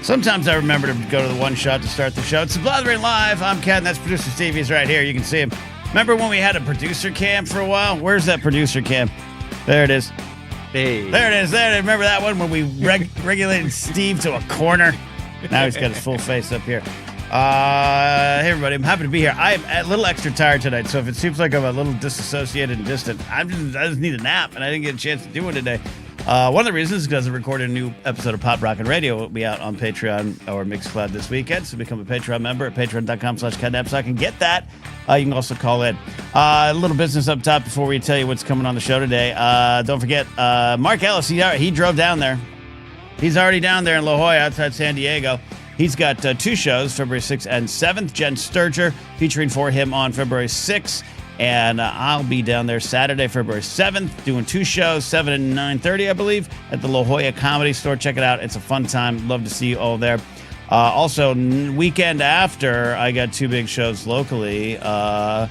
Sometimes I remember to go to the one shot to start the show. It's the Blathering Live. I'm Ken. That's producer Steve. He's right here. You can see him. Remember when we had a producer cam for a while? Where's that producer cam? There it is. Hey. There it is. There it is. Remember that one when we regulated Steve to a corner? Now he's got his full face up here. Hey, everybody. I'm happy to be here. I'm a little extra tired tonight, so if it seems like I'm a little disassociated and distant, I just need a nap, and I didn't get a chance to do one today. One of the reasons is because I recorded a new episode of Pop Rockin' Radio. It will be out on Patreon or Mixcloud this weekend, so become a Patreon member at patreon.com/Napzok and get that. You can also call in. A little business up top before we tell you what's coming on the show today. Don't forget, Mark Ellis, he drove down there. He's already down there in La Jolla outside San Diego. He's got two shows, February 6th and 7th. Jen Sturger featuring for him on February 6th. And I'll be down there Saturday, February 7th, doing two shows, 7 and 9:30, I believe, at the La Jolla Comedy Store. Check it out. It's a fun time. Love to see you all there. Also, weekend after, I got two big shows locally. I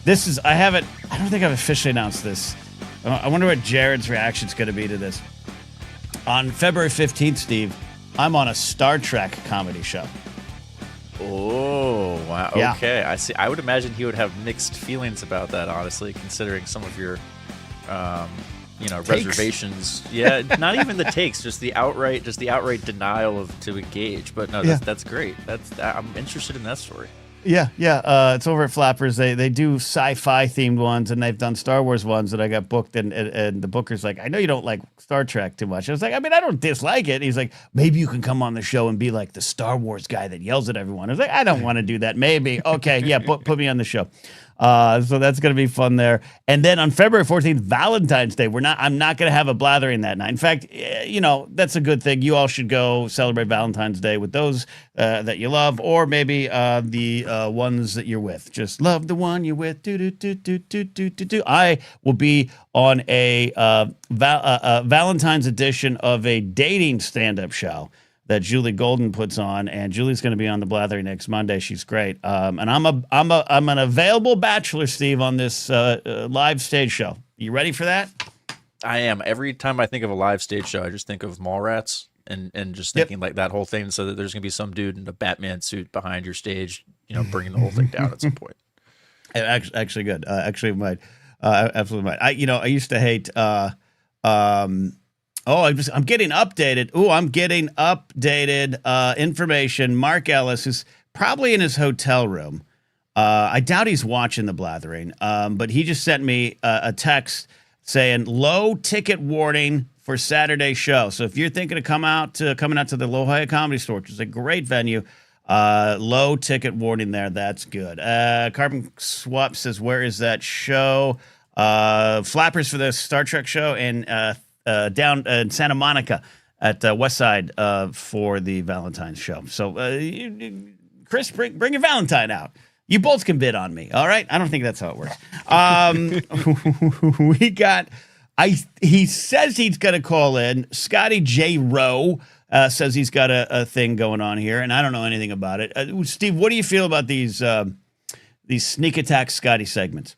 don't think I've officially announced this. I wonder what Jared's reaction is going to be to this. On February 15th, Steve, I'm on a Star Trek comedy show. Oh, wow. Yeah. Okay. I see. I would imagine he would have mixed feelings about that, honestly, considering some of your, Takes? reservations. Yeah, not even the takes, just the outright denial to engage. But no, that's great. I'm interested in that story. Yeah. It's over at Flappers. They do sci-fi themed ones, and they've done Star Wars ones that I got booked, and the booker's like, I know you don't like Star Trek too much. I was like, I mean, I don't dislike it. He's like, maybe you can come on the show and be like the Star Wars guy that yells at everyone. I was like, I don't want to do that. Maybe. Okay, yeah, put me on the show. So that's going to be fun there. And then on February 14th, Valentine's Day, I'm not going to have a blathering that night. In fact, that's a good thing. You all should go celebrate Valentine's Day with those that you love, or maybe the ones that you're with. Just love the one you're with. I will be on a Valentine's edition of a dating stand-up show that Julie Golden puts on, and Julie's going to be on the Blathering next Monday. She's great, and I'm an available bachelor, Steve, on this live stage show. You ready for that? I am. Every time I think of a live stage show, I just think of Mallrats and just thinking like that whole thing. So that there's going to be some dude in a Batman suit behind your stage, bringing the whole thing down at some point. Actually, good. Actually, might. Absolutely might. I used to hate. I'm getting updated. I'm getting updated information. Mark Ellis is probably in his hotel room. I doubt he's watching the Blathering, but he just sent me a text saying low ticket warning for Saturday show. So if you're thinking of coming out to the La Jolla Comedy Store, which is a great venue, low ticket warning there. That's good. Carbon Swap says, where is that show? Flappers for the Star Trek show, and down in Santa Monica at West Side for the Valentine's show. So, Chris, bring your Valentine out. You both can bid on me, all right? I don't think that's how it works. He says he's going to call in. Scotty Jayro says he's got a thing going on here, and I don't know anything about it. Steve, what do you feel about these sneak attack Scotty segments?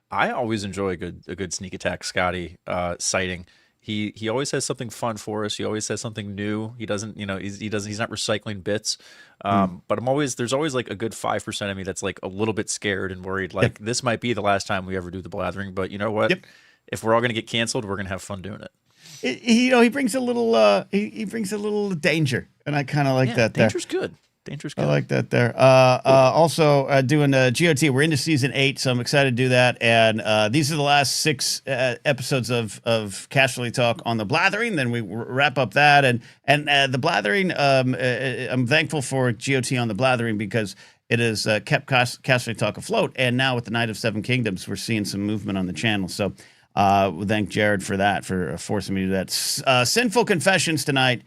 I always enjoy a good sneak attack Scotty sighting. He always has something fun for us. He always has something new. He doesn't, he's not recycling bits. But there's always like a good 5% of me that's like a little bit scared and worried. Like this might be the last time we ever do the Blathering. But you know what? Yep. If we're all gonna get canceled, we're gonna have fun doing it. He brings a little he brings a little danger, and I kind of like that. Danger's good. Dangerous. I like that there. Also doing GOT. We're into season 8, so I'm excited to do that. And these are the last 6 episodes of Casually Talk on the Blathering. Then we wrap up that. And the Blathering, I'm thankful for GOT on the Blathering because it has kept Casually Talk afloat. And now with the Night of Seven Kingdoms, we're seeing some movement on the channel. So we thank Jared for that, for forcing me to do that. Sinful Confessions tonight.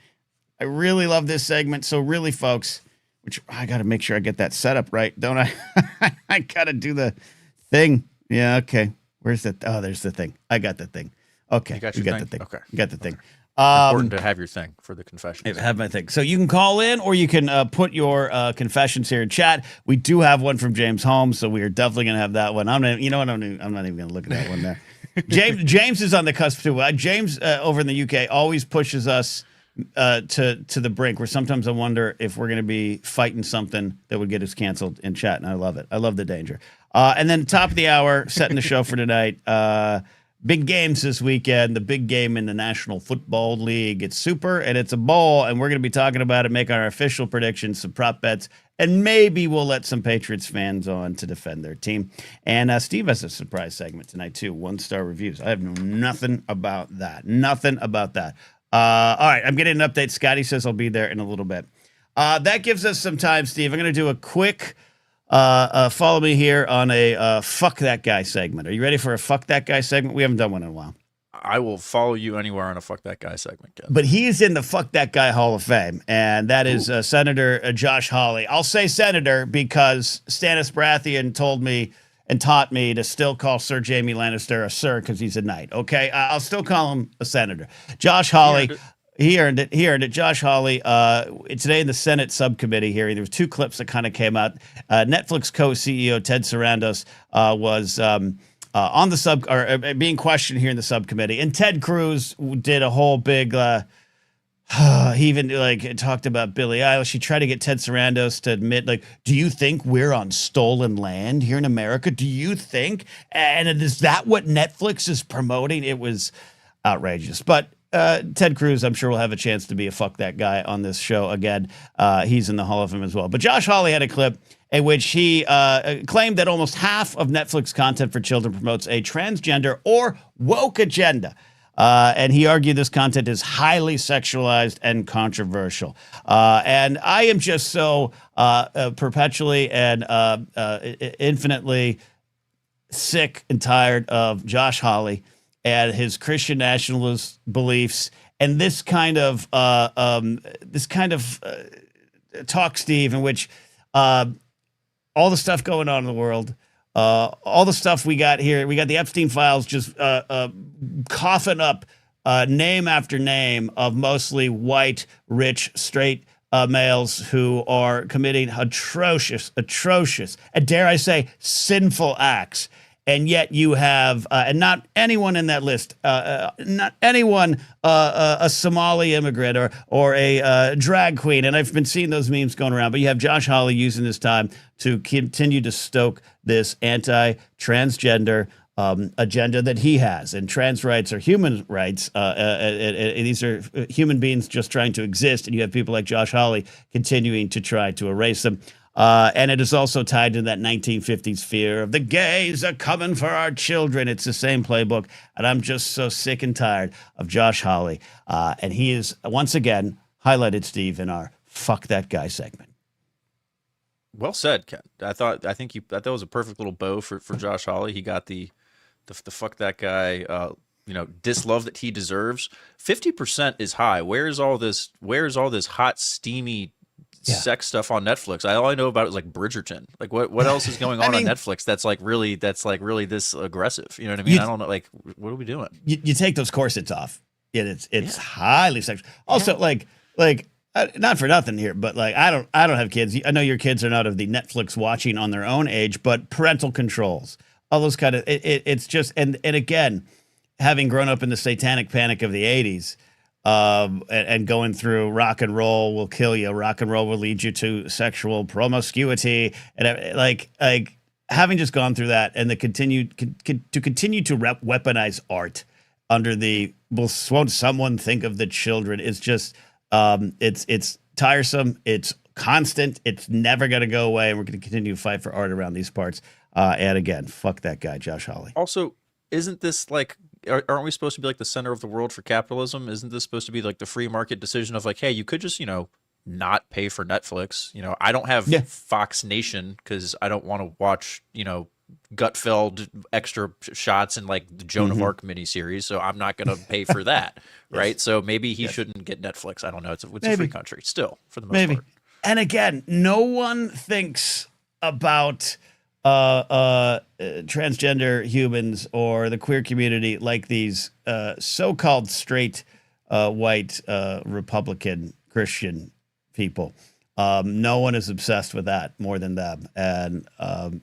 I really love this segment. So really, folks, which I got to make sure I get that set up right, don't I? I got to do the thing. Yeah, okay. Where's that? Oh, there's the thing. I got the thing. Okay. You got the thing. Okay. You got the thing. Important to have your thing for the confessions. Have my thing. So you can call in, or you can put your confessions here in chat. We do have one from James Holmes, so we are definitely going to have that one. I'm not even going to look at that one there. James is on the cusp too. James over in the UK always pushes us to the brink where sometimes I wonder if we're going to be fighting something that would get us canceled in chat, and I love it. I love the danger. And then top of the hour, setting the show for tonight. Big games this weekend. The big game in the National Football League. It's super, and it's a bowl, and we're going to be talking about it, making our official predictions, some prop bets, and maybe we'll let some Patriots fans on to defend their team. And Steve has a surprise segment tonight, too. 1-star reviews. I have known nothing about that. Nothing about that. All right, I'm getting an update. Scotty says I'll be there in a little bit. That gives us some time, Steve. I'm going to do a quick follow me here on a fuck that guy segment. Are you ready for a fuck that guy segment? We haven't done one in a while. I will follow you anywhere on a fuck that guy segment, Ken. But he's in the fuck that guy Hall of Fame, and that is Senator Josh Hawley. I'll say senator because Stannis Baratheon told me and taught me to still call Sir Jaime Lannister a sir because he's a knight. Okay, I'll still call him a senator. Josh Hawley. He earned it. Josh Hawley, today in the Senate subcommittee hearing, there was two clips that kind of came out. Netflix co-CEO Ted Sarandos was on the being questioned here in the subcommittee, and Ted Cruz did a whole big. He even talked about Billie Eilish. He tried to get Ted Sarandos to admit, do you think we're on stolen land here in America? Do you think? And is that what Netflix is promoting? It was outrageous, but. Ted Cruz, I'm sure, will have a chance to be a fuck that guy on this show again. He's in the Hall of Fame as well. But Josh Hawley had a clip in which he claimed that almost half of Netflix content for children promotes a transgender or woke agenda. And he argued this content is highly sexualized and controversial. And I am just so perpetually and infinitely sick and tired of Josh Hawley and his Christian nationalist beliefs, and this kind of talk, Steve, in which all the stuff going on in the world, all the stuff we got here, we got the Epstein files just coughing up name after name of mostly white, rich, straight males who are committing atrocious, and dare I say, sinful acts. And yet you have, and not anyone in that list, not anyone, a Somali immigrant or a drag queen. And I've been seeing those memes going around. But you have Josh Hawley using this time to continue to stoke this anti-transgender agenda that he has. And trans rights are human rights. These are human beings just trying to exist. And you have people like Josh Hawley continuing to try to erase them. And it is also tied to that 1950s fear of the gays are coming for our children. It's the same playbook. And I'm just so sick and tired of Josh Hawley. And he is, once again, highlighted, Steve, in our Fuck That Guy segment. Well said, Ken. I thought that was a perfect little bow for Josh Hawley. He got the Fuck That Guy, dislove that he deserves. 50% is high. Where's all this hot, steamy sex stuff on Netflix? All I know about it is like Bridgerton. Like what else is going on on Netflix that's really this aggressive? You know what I mean? I don't know. Like, what are we doing? You take those corsets off, and it's highly sexual. Also, not for nothing here, but I don't have kids. I know your kids are not of the Netflix watching on their own age, but parental controls, all those kind of it's just and again, having grown up in the satanic panic of the 80s. And going through rock and roll will kill you. Rock and roll will lead you to sexual promiscuity, and like having just gone through that, and continue to weaponize art under the won't someone think of the children? It's just it's tiresome. It's constant. It's never going to go away, and we're going to continue to fight for art around these parts. And again, fuck that guy, Josh Hawley. Also, isn't this aren't we supposed to be like the center of the world for capitalism? Isn't this supposed to be like the free market decision of hey, you could just, not pay for Netflix? I don't have Fox Nation because I don't want to watch, gut-filled extra shots in the Joan of Arc miniseries. So I'm not going to pay for that. Right. So maybe he shouldn't get Netflix. I don't know. It's a free country still for the most part. And again, no one thinks about transgender humans or the queer community like these so-called straight white Republican Christian people. No one is obsessed with that more than them, and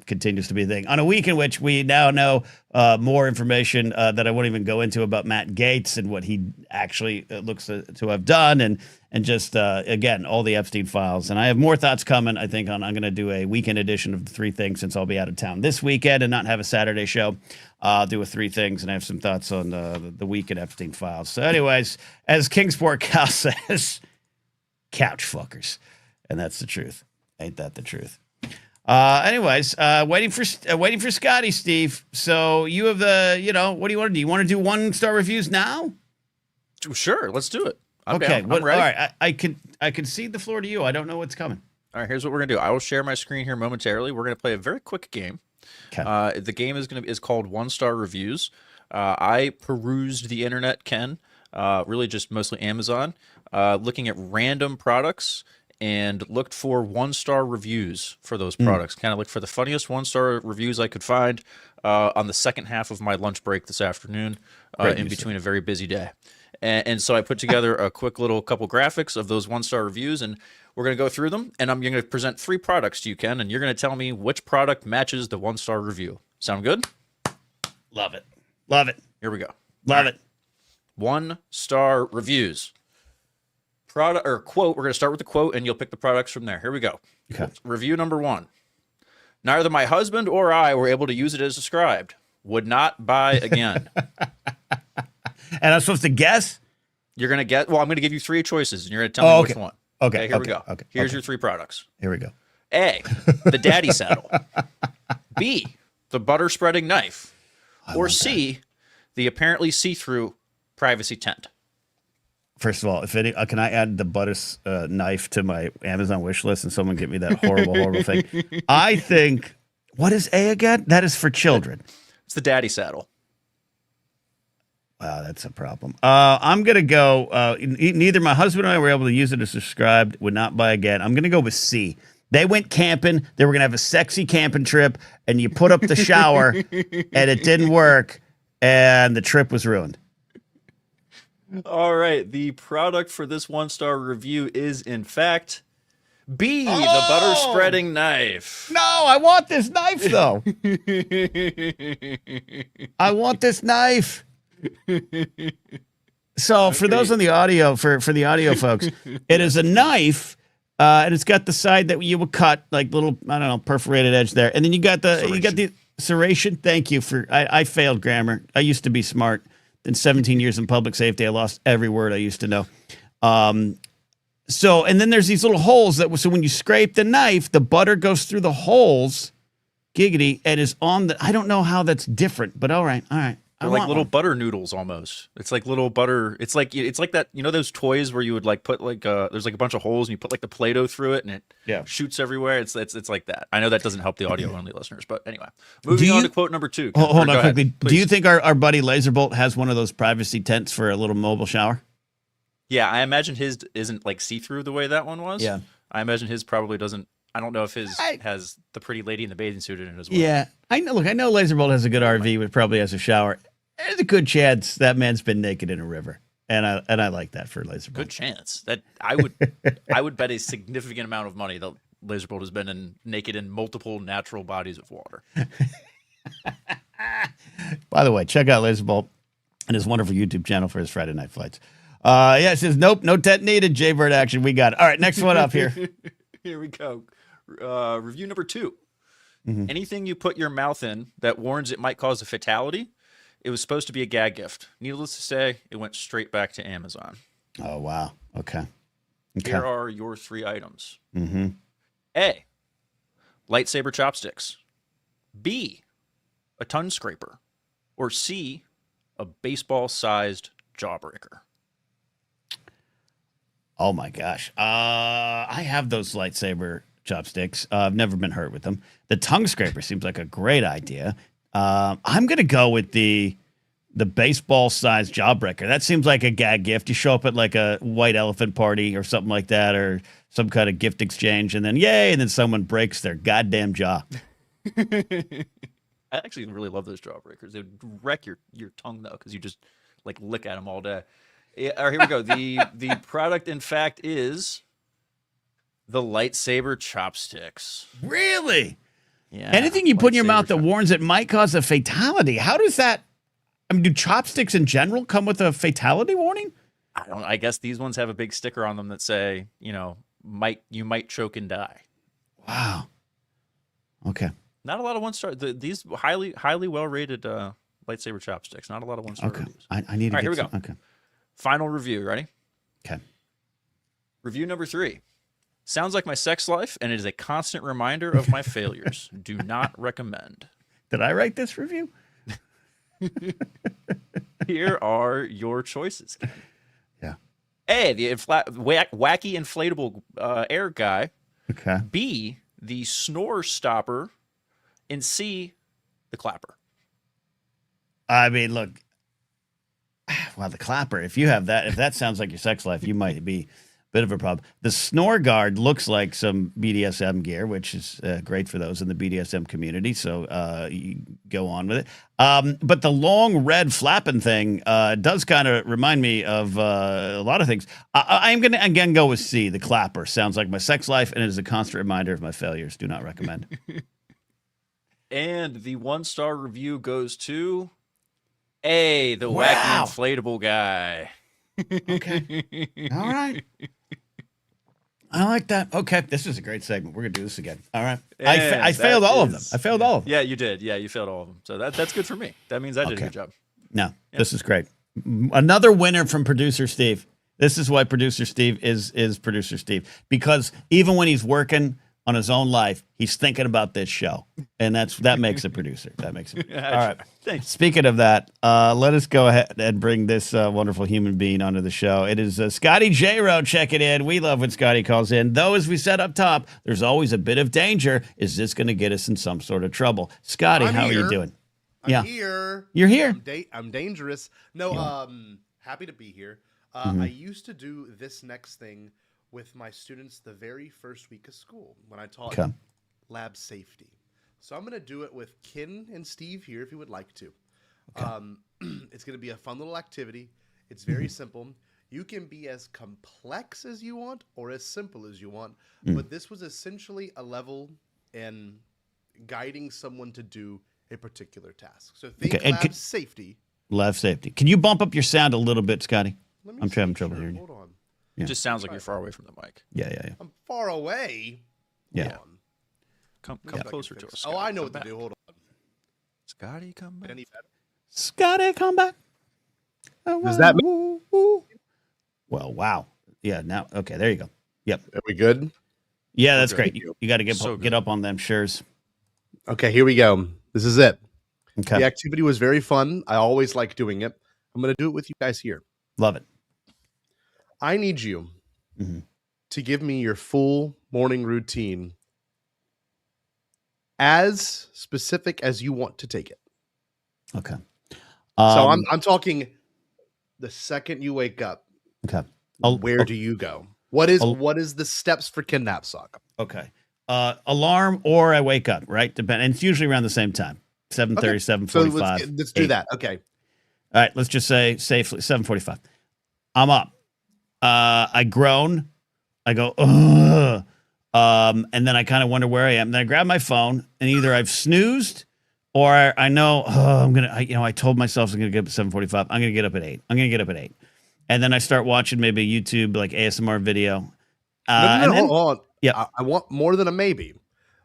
continues to be a thing. On a week in which we now know more information that I won't even go into about Matt Gaetz and what he actually looks to have done, and just again all the Epstein files. And I have more thoughts coming. I think I'm going to do a weekend edition of the Three Things since I'll be out of town this weekend and not have a Saturday show. I'll do a Three Things, and I have some thoughts on the weekend Epstein files. So, anyways, as Kingsport Cal says, couch fuckers. And that's the truth. Ain't that the truth? Anyways, waiting for Scotty, Steve. So you have what do you want to do? You want to do 1-star reviews now? Sure, let's do it. I'm okay. down. I'm ready. All right. I can cede the floor to you. I don't know what's coming. All right, here's what we're gonna do. I will share my screen here momentarily. We're gonna play a very quick game. Okay. The game is called 1-star reviews. I perused the internet, Ken, really just mostly Amazon, looking at random products and looked for 1-star reviews for those products. Kind of looked for the funniest 1-star reviews I could find on the second half of my lunch break this afternoon, in between a very busy day. And so I put together a quick little couple graphics of those 1-star reviews, and we're going to go through them. And I'm going to present 3 products to you, Ken, and you're going to tell me which product matches the 1-star review. Sound good? Love it. Love it. Here we go. Love it. 1-star reviews. Product or quote. We're going to start with the quote, and you'll pick the products from there. Here we go. Okay. Review number 1. Neither my husband or I were able to use it as described. Would not buy again. And I'm supposed to guess? You're going to get, well, I'm going to give you 3 choices, and you're going to tell me which one. Okay. Here we go. Okay. Here's your 3 products. Here we go. A, the daddy saddle. B, the butter spreading knife. Or C, the apparently see-through privacy tent. First of all, can I add the butter knife to my Amazon wish list and someone get me that horrible thing? I think, what is A again? That is for children. It's the daddy saddle. Wow, that's a problem. I'm going to go, neither my husband or I were able to use it as described, would not buy again. I'm going to go with C. They went camping. They were going to have a sexy camping trip, and you put up the shower, and it didn't work, and the trip was ruined. All right. The product for this 1-star review is, in fact, B, the butter spreading knife. No, I want this knife, though. I want this knife. So for those on the audio, for the audio folks, it is a knife, and it's got the side that you would cut, like little, I don't know, perforated edge there. And then you got the serration. Thank you for, I failed grammar. I used to be smart. In 17 years in public safety, I lost every word I used to know. So, and then there's these little holes so when you scrape the knife, the butter goes through the holes, giggity, and is on the, I don't know how that's different, but all right. They're like little butter noodles almost. It's like little butter. It's like that, those toys where you would like put like, there's like a bunch of holes and you put like the Play-Doh through it and it shoots everywhere. It's like that. I know that doesn't help the audio only listeners, but anyway, moving on to quote number 2. Hold on quickly. Do you think our buddy Laserbolt has one of those privacy tents for a little mobile shower? Yeah, I imagine his isn't like see-through the way that one was. Yeah. I imagine his probably doesn't. I don't know if his has the pretty lady in the bathing suit in it as well. Yeah. I know Laserbolt has a good RV, but probably has a shower. There's a good chance that man's been naked in a river, and I like that for Laserbolt. Good chance that I would bet a significant amount of money that Laserbolt has been naked in multiple natural bodies of water. By the way, check out Laserbolt and his wonderful YouTube channel for his Friday night flights. It says nope, no tent needed. Jaybird action, we got it. All right, next one up here. Here we go. Review number 2. Mm-hmm. Anything you put your mouth in that warns it might cause a fatality. It was supposed to be a gag gift. Needless to say, it went straight back to Amazon. Oh, wow. Okay. Here are your 3 items. Mm-hmm. A, lightsaber chopsticks. B, a tongue scraper. Or C, a baseball-sized jawbreaker. Oh, my gosh. I have those lightsaber chopsticks. I've never been hurt with them. The tongue scraper seems like a great idea. I'm going to go with the baseball-sized jawbreaker. That seems like a gag gift. You show up at like a white elephant party or something like that, or some kind of gift exchange, and then yay, and then someone breaks their goddamn jaw. I actually really love those jawbreakers. They would wreck your tongue, though, because you just like lick at them all day. All right, here we go. The product, in fact, is The lightsaber chopsticks. Really? Yeah. Anything you put in your lightsaber mouth that chop- warns it might cause a fatality. How does that? I mean, do chopsticks in general come with a fatality warning? I guess these ones have a big sticker on them that say, you might choke and die. Wow. Okay. Not a lot of 1-star. These highly well rated lightsaber chopsticks. Not a lot of 1-star Okay. reviews. I need to All right, get here we some. go. Okay. Final review. Ready? Okay. Review number 3. Sounds like my sex life, and it is a constant reminder of my failures. Do not recommend. Did I write this review? Here are your choices. Yeah. A, the wacky inflatable air guy. Okay. B, the snore stopper. And C, the clapper. I mean, look. Well, the clapper. If that sounds like your sex life, you might be a bit of a problem. The snore guard looks like some BDSM gear, which is great for those in the BDSM community. So you go on with it. But the long red flapping thing does kind of remind me of a lot of things. I'm going to again go with C. The clapper sounds like my sex life, and it is a constant reminder of my failures. Do not recommend. And the 1-star review goes to A, the Wow. wacky inflatable guy. Okay. All right. I like that. Okay. This is a great segment. We're going to do this again. All right. I failed all of them. I failed all of them. Yeah, you did. Yeah, you failed all of them. So that's good for me. That means I did a Okay. good job. No, this is great. Another winner from Producer Steve. This is why Producer Steve is Producer Steve. Because even when he's working on his own life, he's thinking about this show. And that makes a producer. That makes it. All right. Thanks. Speaking of that, let us go ahead and bring this wonderful human being onto the show. It is Scotty Jayro checking in. We love when Scotty calls in. Though, as we said up top, there's always a bit of danger. Is this going to get us in some sort of trouble? Scotty, how are you doing? I'm here. You're here? I'm dangerous. No, happy to be here. I used to do this next thing with my students the very first week of school when I taught lab safety. So I'm going to do it with Kin and Steve here if you would like to. Okay. It's going to be a fun little activity. It's very simple. You can be as complex as you want or as simple as you want. But this was essentially a level in guiding someone to do a particular task. So think lab safety. Lab safety. Can you bump up your sound a little bit, Scotty? I'm having trouble hearing you. Hold on. Yeah. It just sounds like you're far away from the mic. Yeah. I'm far away. Yeah. Hold on. Come closer to us. Scotty. Oh, I know what to do. Hold on. Scotty, come back. Any better? Scotty, come back. Does that Well, wow. Yeah, now, okay, there you go. Yep. Are we good? Yeah, that's Okay. great. You got to get up on them shares. Okay, here we go. This is it. Okay. The activity was very fun. I always like doing it. I'm going to do it with you guys here. Love it. I need you to give me your full morning routine as specific as you want to take it. Okay. So I'm talking the second you wake up. Okay. Where do you go? What is the steps for Ken Napzok? Okay. Alarm or I wake up, right? And it's usually around the same time. 7:30, Okay. 7:45. So let's do that. Okay. All right, let's just say safely 7:45. I'm up. I groan. I go, ugh. And then I kind of wonder where I am. Then I grab my phone, and either I've snoozed or I know I told myself I'm gonna get up at 7:45. I'm gonna get up at 8. And then I start watching maybe a YouTube like ASMR video. Hold on. Yeah. I want more than a maybe.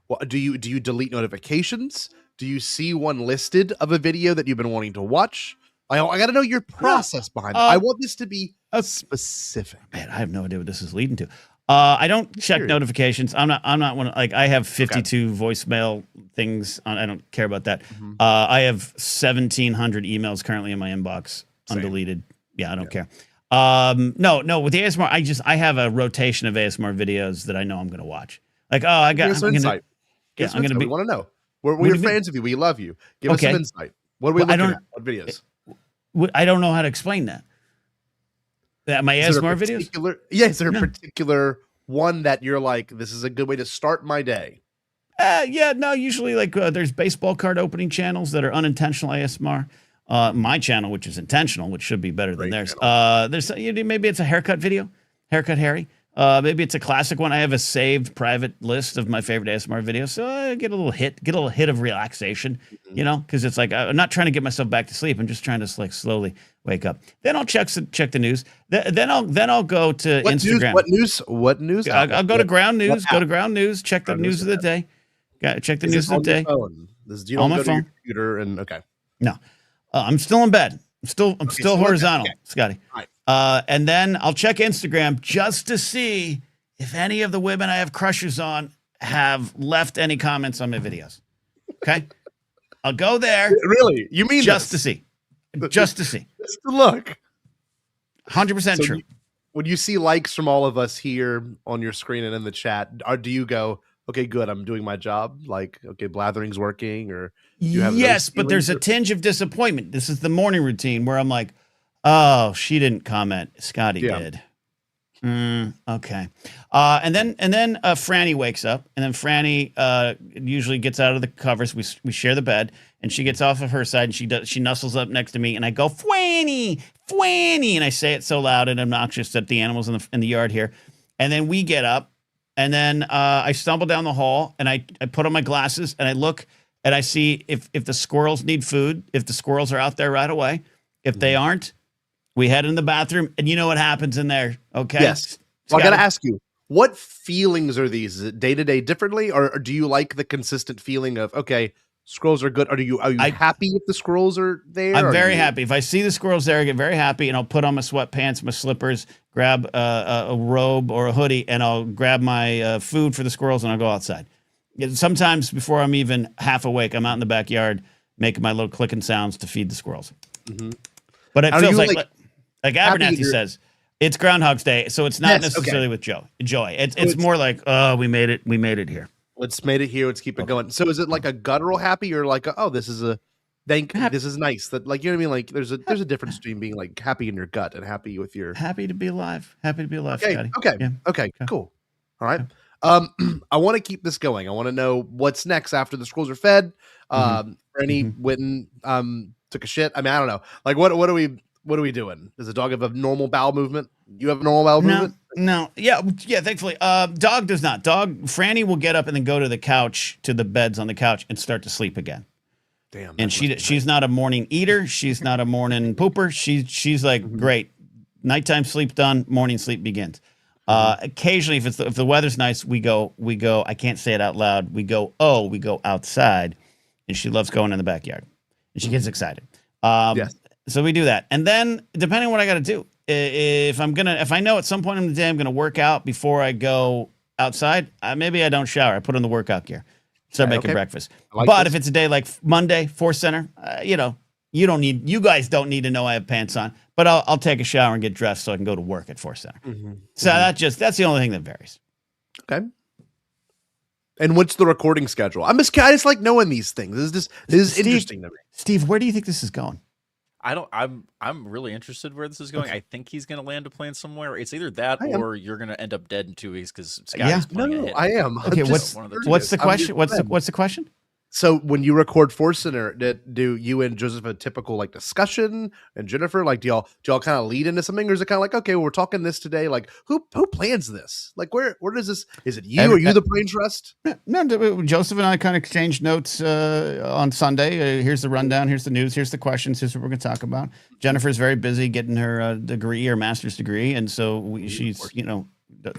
Well, do you delete notifications? Do you see one listed of a video that you've been wanting to watch? I got to know your process behind it. I want this to be specific. Man, I have no idea what this is leading to. I don't check notifications. I'm not one. Like I have 52 voicemail things. I don't care about that. I have 1,700 emails currently in my inbox, undeleted. Yeah, I don't care. No, with the ASMR, I have a rotation of ASMR videos that I know I'm going to watch. Like, I'm going to We want to know. We're fans of you. We love you. Give us some insight. What are we looking at? What videos? I don't know how to explain that. My ASMR videos? Yeah, is there a particular one that you're like, this is a good way to start my day? Usually like there's baseball card opening channels that are unintentional ASMR. My channel, which is intentional, which should be better than theirs. There's maybe it's a haircut video, Haircut Harry. Maybe it's a classic one. I have a saved private list of my favorite ASMR videos, so I get a little hit of relaxation, because it's like I'm not trying to get myself back to sleep. I'm just trying to like slowly wake up. Then I'll check the news. Then I'll go to Instagram. What news? I'll go to ground news. Go to ground news. Check the news of the day. Check the news of the day. You don't go to your computer and okay. No, I'm still in bed. I'm still horizontal, Scotty. All right. And then I'll check Instagram just to see if any of the women I have crushes on have left any comments on my videos. Okay, I'll go there. Really? You mean just to see? Just to see. Just to look. 100% true. When you see likes from all of us here on your screen and in the chat, do you go, okay, good, I'm doing my job? Like, okay, Blathering's working, or do you have yes, but there's a tinge of disappointment. This is the morning routine where I'm like, oh, she didn't comment. Scotty did. Okay. And then Franny wakes up, and then Franny usually gets out of the covers. We share the bed, and she gets off of her side, and she nuzzles up next to me, and I go, Franny, Franny, and I say it so loud and obnoxious that the animals in the yard hear. And then we get up, and then I stumble down the hall, and I put on my glasses, and I look, and I see if the squirrels need food, if the squirrels are out there right away. If they aren't, we head in the bathroom, and you know what happens in there, okay? Yes. Well, I got to ask you, what feelings are these? Is it day to day differently, or do you like the consistent feeling of, okay, squirrels are good? Are you happy if the squirrels are there? I'm very happy. If I see the squirrels there, I get very happy, and I'll put on my sweatpants, my slippers, grab a robe or a hoodie, and I'll grab my food for the squirrels, and I'll go outside. Sometimes before I'm even half awake, I'm out in the backyard making my little clicking sounds to feed the squirrels. Mm-hmm. But it feels like Abernathy says, it's Groundhog's Day, so it's not necessarily with joy. It's more like, oh, we made it here. Let's made it here. Let's keep it going. So is it like a guttural happy, or like, this is this is nice? That, like, you know what I mean? Like there's a difference between being like happy in your gut and happy with your happy to be alive. Happy to be alive. Okay. Scotty. Okay. Yeah. Okay. Cool. All right. I want to keep this going. I want to know what's next after the squirrels are fed. Franny went and took a shit. I mean, I don't know. Like, what are we doing? Does the dog have a normal bowel movement? You have a normal bowel movement? No. Yeah. Thankfully, dog does not. Franny will get up and then go to the couch, to the beds on the couch, and start to sleep again. Damn. And she's not a morning eater. She's not a morning pooper. She's like, great. Nighttime sleep done. Morning sleep begins. Occasionally, if the weather's nice, we go. I can't say it out loud. We go outside, and she loves going in the backyard, and she gets excited. Yes. So we do that, and then depending on what I got to do, if I know at some point in the day I'm gonna work out before I go outside, maybe I don't shower. I put on the workout gear, start making breakfast. But if it's a day like Monday, Force Center, you guys don't need to know I have pants on. But I'll take a shower and get dressed so I can go to work at Force Center. So that's the only thing that varies. Okay. And what's the recording schedule? I just like knowing these things. This is interesting to me. Steve, where do you think this is going? I'm really interested where this is going. I think he's going to land a plane somewhere. It's either that or you're going to end up dead in 2 weeks because Scotty's playing a hit. I am. Okay, what's the question? What's the question? So when you record Force Center, do you and Joseph a typical like discussion, and Jennifer, like do y'all kind of lead into something, or is it kind of like, okay, well, we're talking this today, like who plans this? Like where does this? Is it you? Are you the brain trust? No, Joseph and I kind of exchanged notes on Sunday. Here's the rundown. Here's the news. Here's the questions. Here's what we're going to talk about. Jennifer's very busy getting her degree, or master's degree, and so she's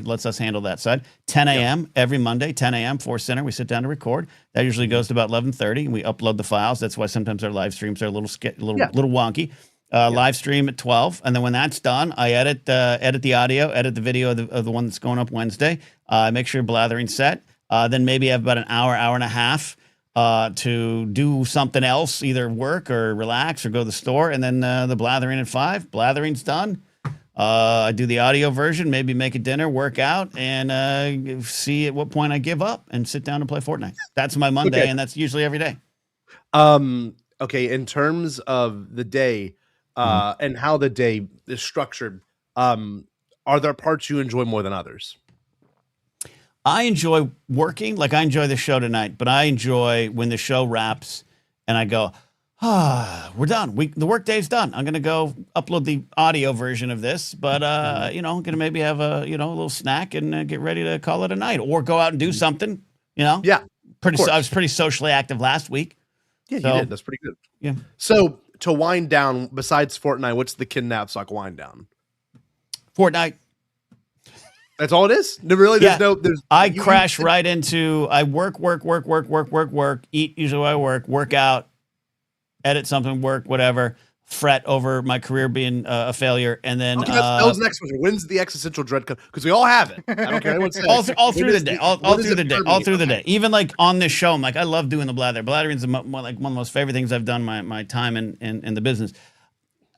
lets us handle that side. 10 a.m. every Monday, 10 a.m. Force Center. We sit down to record. That usually goes to about 11:30. We upload the files. That's why sometimes our live streams are a little wonky. Live stream at 12, and then when that's done, I edit the audio, edit the video of the one that's going up Wednesday. Make sure Blathering's set. Then maybe have about an hour and a half to do something else, either work or relax or go to the store, and then the Blathering at 5. Blathering's done. I do the audio version, maybe make a dinner, work out, and see at what point I give up and sit down and play Fortnite. That's my Monday, and that's usually every day. Okay, in terms of the day and how the day is structured, are there parts you enjoy more than others? I enjoy working. Like, I enjoy the show tonight, but I enjoy when the show wraps and I go, We're done. The work day's done. I'm gonna go upload the audio version of this, but I'm gonna maybe have a little snack and get ready to call it a night, or go out and do something. Yeah, I was pretty socially active last week. Yeah, you did. That's pretty good. Yeah. So to wind down, besides Fortnite, what's the Kin Napzok wind down? Fortnite. That's all it is. Really, I crash right into. I work, eat. Usually, I work out, edit something, work, whatever. Fret over my career being a failure, and then that was the next question. When's the existential dread come? Because we all have it. I don't care anyone says. all through the day, all through the day. Even like on this show, I'm like, I love doing the blather. Blathering is one of the most favorite things I've done my time in the business.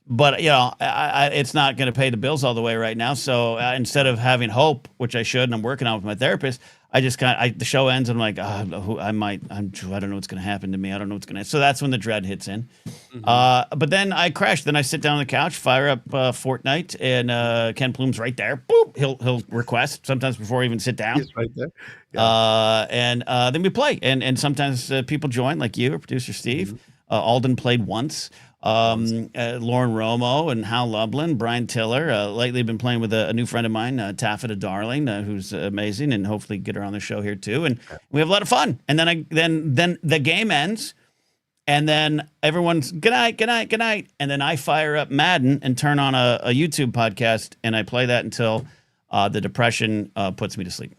But it's not going to pay the bills all the way right now. So instead of having hope, which I should, and I'm working on with my therapist, I just the show ends and I'm like, I don't know what's going to happen to me. I don't know what's going to. So that's when the dread hits in. Mm-hmm. But then I crash. Then I sit down on the couch, fire up Fortnite, and Ken Plume's right there. Boop. He'll request sometimes before I even sit down. He's right there. Yeah. And then we play, and sometimes people join, like you or producer Steve. Mm-hmm. Alden played once. Lauren Romo and Hal Lublin, Brian Tiller. Lately been playing with a new friend of mine, Taffeta Darling, who's amazing, and hopefully get her on the show here too. And we have a lot of fun. And then the game ends, and then everyone's good night. And then I fire up Madden and turn on a YouTube podcast, and I play that until the depression puts me to sleep.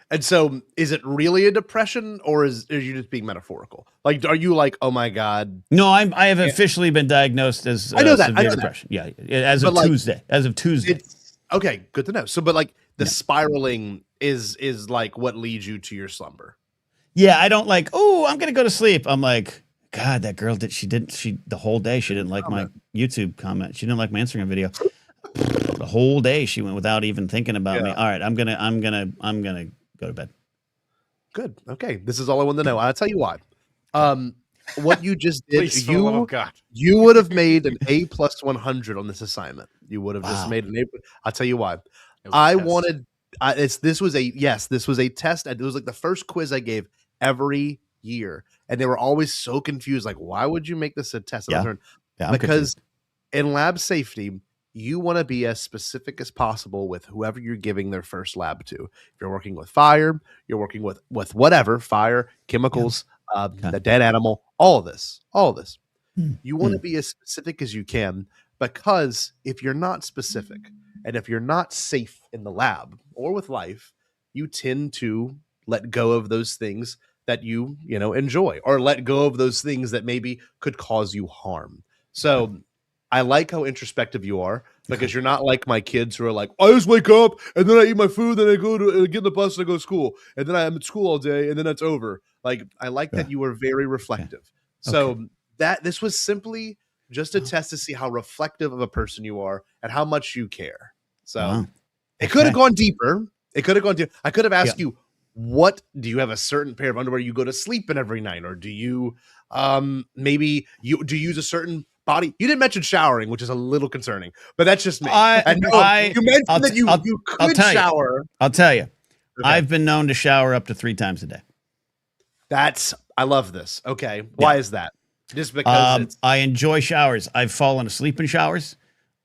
And so, is it really a depression, or are you just being metaphorical? Like, are you like, oh my god? No, I have officially been diagnosed as severe depression. Yeah, as of Tuesday. Okay, good to know. So, but like the spiraling is like what leads you to your slumber. Yeah, I don't like. Oh, I'm gonna go to sleep. I'm like, God, that girl the whole day she didn't like my YouTube comment. She didn't like my Instagram video. The whole day she went without even thinking about me. All right, I'm gonna go to bed. Good. Okay. This is all I want to know. I'll tell you why. What you just did, you would have made an A plus 100 on this assignment. You would have just made an A. I'll tell you why. This was a test. It was like the first quiz I gave every year. And they were always so confused. Like, why would you make this a test? Because confused. In lab safety, you want to be as specific as possible with whoever you're giving their first lab to. If you're working with fire, you're working with whatever, fire, chemicals, the dead animal, all of this. You want to be as specific as you can, because if you're not specific and if you're not safe in the lab or with life, you tend to let go of those things that you enjoy, or let go of those things that maybe could cause you harm. So I like how introspective you are, because you're not like my kids who are like, I just wake up and then I eat my food, then I go to get in the bus and I go to school, and then I'm at school all day, and then that's over. Like, I like that you were very reflective. So that this was simply just a test to see how reflective of a person you are and how much you care. So it could have gone deeper. I could have asked you, what do you have a certain pair of underwear you go to sleep in every night, or do you maybe you use a certain body? You didn't mention showering, which is a little concerning, but that's just me. You mentioned that you could shower. I'll tell you, I've been known to shower up to 3 times a day. I love this. Okay. Why is that? Just because I enjoy showers. I've fallen asleep in showers.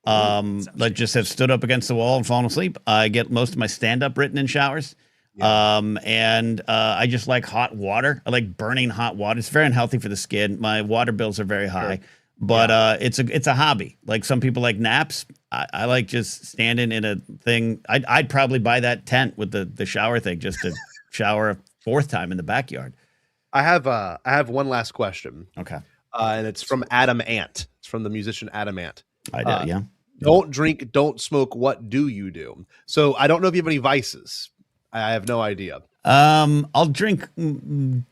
Like just have stood up against the wall and fallen asleep. I get most of my stand-up written in showers. And I just like hot water. I like burning hot water. It's very unhealthy for the skin. My water bills are very high. Sure. But it's a hobby. Like some people like naps. I like just standing in a thing. I'd probably buy that tent with the shower thing just to shower a 4th time in the backyard. I have one last question. Okay. And it's from Adam Ant. It's from the musician Adam Ant. I do, yeah. Don't drink, don't smoke. What do you do? So I don't know if you have any vices. I have no idea. I'll drink.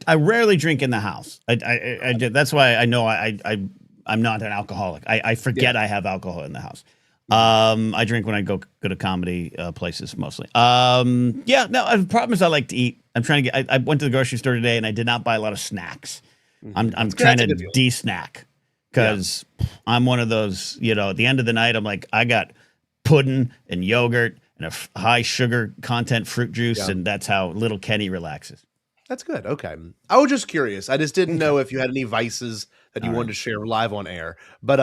I rarely drink in the house. I that's why I know I'm not an alcoholic. I forget I have alcohol in the house. I drink when I go to comedy places mostly. The problem is I like to eat. I'm trying to get. I went to the grocery store today and I did not buy a lot of snacks. I'm trying to de-snack, because I'm one of those. At the end of the night, I'm like, I got pudding and yogurt and a high sugar content fruit juice, and that's how little Kenny relaxes. That's good. Okay. I was just curious. I just didn't know if you had any vices that you All wanted right. to share live on air. But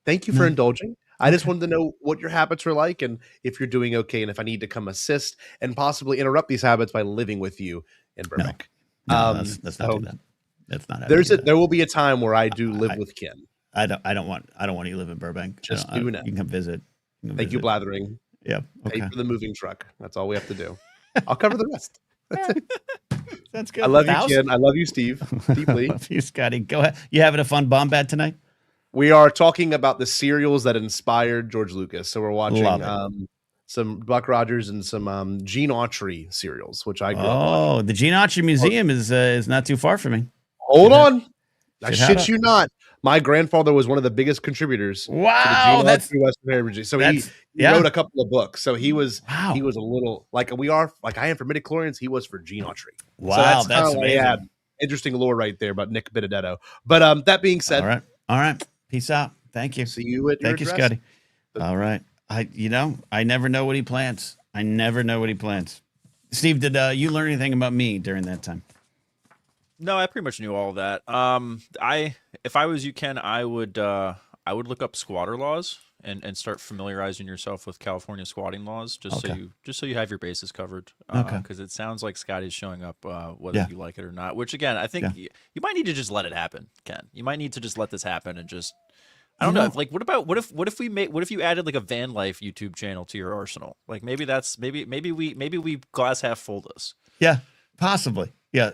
thank you for indulging. I just wanted to know what your habits are like and if you're doing okay and if I need to come assist and possibly interrupt these habits by living with you in No, Burbank. no, let's not do So that. That's not how we do that. there will be a time where I do live with Ken. I don't want you to live in Burbank. Just do now. You can come visit. Thank you, Blathering. Yeah. Pay Okay. for the moving truck. That's all we have to do. I'll cover the rest. That's it. That's good. I love you, House? Ken. I love you, Steve, deeply. Love you, Scotty. Go ahead. You having a fun bomb bat tonight? We are talking about the serials that inspired George Lucas. So we're watching Love it. some Buck Rogers and some Gene Autry serials, which I grew up watching. Oh, the Gene Autry Museum is not too far from me. Hold on. I Should have shit it. you not. My grandfather was one of the biggest contributors Wow, to the Gene Autry Western Heritage. So he wrote a couple of books. So he was a little like we are, like I am for midichlorians, he was for Gene Autry. Wow, so that's amazing. Interesting lore right there about Nick Benedetto. But that being said, all right. Peace out. Thank you. See you at your Thank you, address. Scotty. All right. I never know what he plans. I never know what he plans. Steve, did you learn anything about me during that time? No, I pretty much knew all of that. If I was you, Ken, I would look up squatter laws and start familiarizing yourself with California squatting laws, just so you have your bases covered. Because it sounds like Scotty's showing up, whether you like it or not. Which again, I think you might need to just let it happen, Ken. You might need to just let this happen and just. I don't know. Like, what if you added like a van life YouTube channel to your arsenal? Like maybe we glass half full this. Yeah, possibly. Yeah.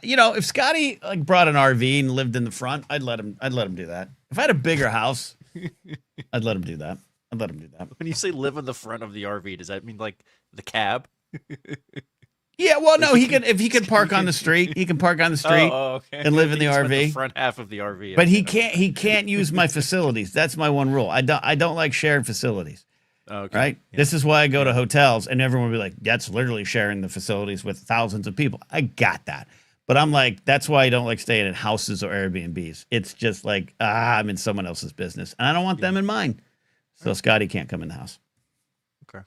If Scotty like brought an RV and lived in the front, I'd let him do that. If I had a bigger house, I'd let him do that. When you say live in the front of the RV, does that mean like the cab? Yeah, well, no, if he could park on the street, he can park on the street and live in the RV. The front half of the RV. But he can't use my facilities. That's my one rule. I don't like sharing facilities. Okay. Right? Yeah. This is why I go to hotels and everyone will be like, that's literally sharing the facilities with thousands of people. I got that. But I'm like, that's why I don't like staying in houses or Airbnbs. It's just like, I'm in someone else's business and I don't want them in mine. So Scotty can't come in the house. Okay.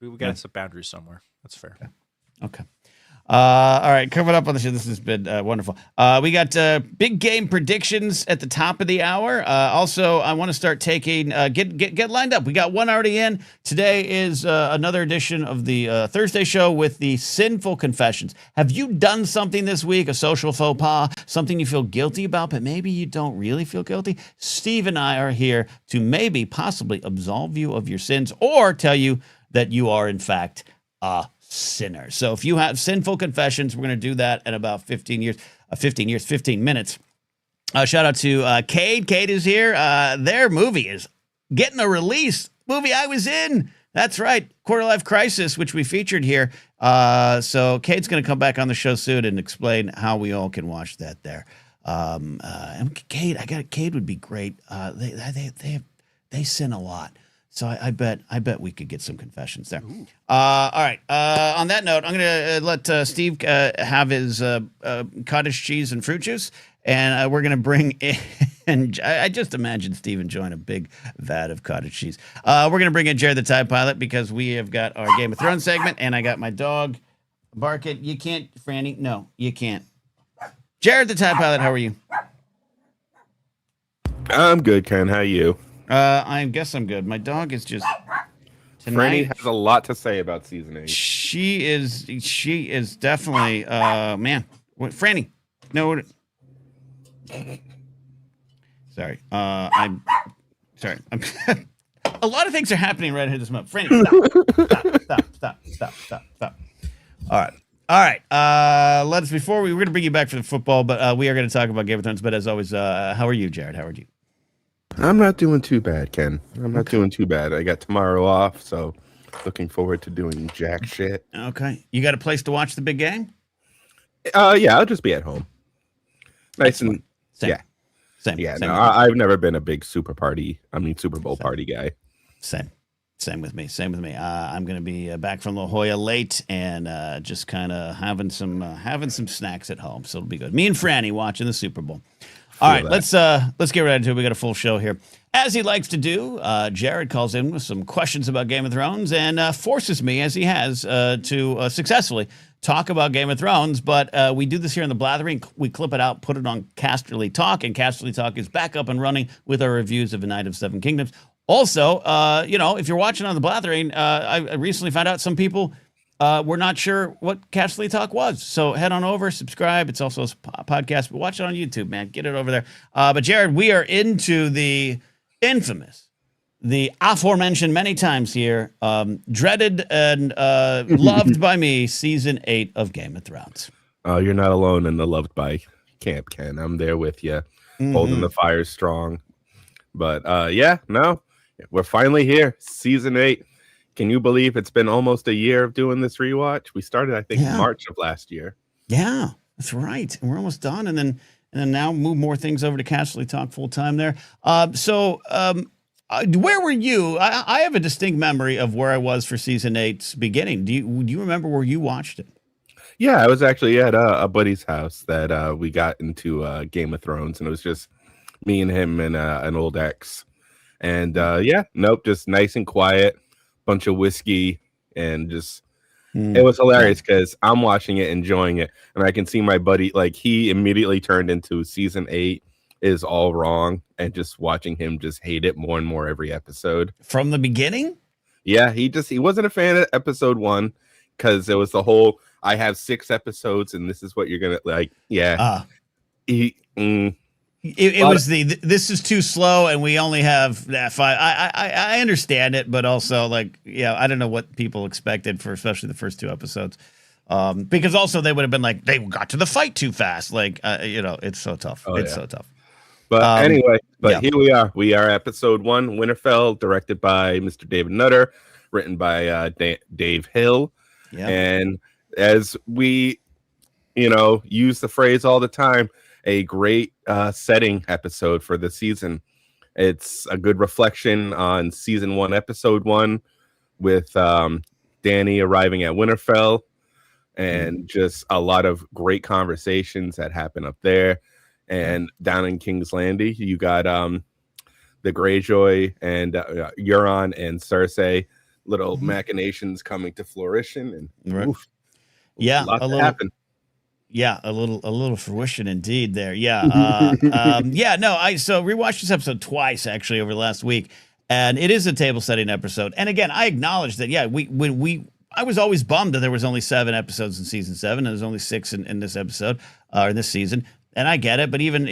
We got some boundaries somewhere. That's fair. Okay. All right, coming up on the show. This has been wonderful. We got big game predictions at the top of the hour. Also, I want to start taking get lined up. We got one already in. Today is another edition of the Thursday show with the Sinful Confessions. Have you done something this week, a social faux pas, something you feel guilty about, but maybe you don't really feel guilty? Steve and I are here to possibly absolve you of your sins or tell you that you are, in fact, sinner. So if you have Sinful Confessions, we're going to do that in about 15 minutes. Shout out to Cade. Cade is here. Their movie is getting a release. Movie I was in. That's right. Quarter Life Crisis, which we featured here. So Cade's going to come back on the show soon and explain how we all can watch that there. And Cade would be great. They sin a lot. So I bet we could get some confessions there. All right. On that note, I'm going to let Steve have his cottage cheese and fruit juice, and we're going to bring in. I just imagine Steve enjoying a big vat of cottage cheese. We're going to bring in Jared the Tide Pilot because we have got our Game of Thrones segment, and I got my dog barking. You can't, Franny. No, you can't. Jared the Tide Pilot, how are you? I'm good, Ken. How are you? I guess I'm good. My dog is just tonight. Franny has a lot to say about season 8. She is definitely man. What, Franny? No. Sorry. I'm sorry. A lot of things are happening right here this month. Franny, stop. All right. We're going to bring you back for the football, but we are going to talk about Game of Thrones. But as always, how are you, Jared? How are you? I'm not doing too bad, Ken. I'm not doing too bad. I got tomorrow off, so looking forward to doing jack shit. Okay. You got a place to watch the big game? Yeah, I'll just be at home. Nice and Same. Yeah. Same. Yeah, Same no, I've never been a big Super Bowl party guy. Same with me. I'm going to be back from La Jolla late and just kind of having some snacks at home, so it'll be good. Me and Franny watching the Super Bowl. All right, let's get right into it. We got a full show here. As he likes to do, Jared calls in with some questions about Game of Thrones and forces me, as he has, to successfully talk about Game of Thrones. But we do this here in the Blathering. We clip it out, put it on Casterly Talk, and Casterly Talk is back up and running with our reviews of A Night of Seven Kingdoms. Also, if you're watching on the Blathering, I recently found out some people we're not sure what Casterly Talk was. So head on over, subscribe. It's also a podcast, but watch it on YouTube, man. Get it over there. But Jared, we are into the infamous, the aforementioned many times here, dreaded and loved by me, season 8 of Game of Thrones. You're not alone in the loved by camp, Ken. I'm there with you, holding the fire strong. But we're finally here, season 8. Can you believe it's been almost a year of doing this rewatch? We started, I think, March of last year. Yeah, that's right. And we're almost done. And then now move more things over to Casterly Talk full time there. Where were you? I have a distinct memory of where I was for season 8's beginning. Do you remember where you watched it? Yeah, I was actually at a buddy's house that we got into Game of Thrones, and it was just me and him and an old ex. And just nice and quiet. Bunch of whiskey, and just it was hilarious because I'm watching it, enjoying it, and I can see my buddy, like, he immediately turned into season 8 is all wrong, and just watching him just hate it more and more every episode from the beginning. Yeah, he wasn't a fan of episode 1 because it was the whole I have 6 episodes and this is what you're gonna like. It was this is too slow and we only have that 5. I understand it, but also, like, I don't know what people expected for especially the first 2 episodes, because also they would have been like they got to the fight too fast. Like it's so tough. So tough. But anyway, here we are. We are episode 1, Winterfell, directed by Mr. David Nutter, written by Dave Hill, and as we use the phrase all the time, a great setting episode for the season. It's a good reflection on season 1, episode 1, with Dany arriving at Winterfell, and just a lot of great conversations that happen up there. And down in King's Landing, you got the Greyjoy and Euron and Cersei little machinations coming to fruition, and a little happen. Yeah, a little fruition indeed there. So rewatched this episode twice actually over the last week, and it is a table setting episode. And again, I acknowledge that I was always bummed that there was only 7 episodes in season 7, and there's only 6 in this episode or in this season. And I get it, but even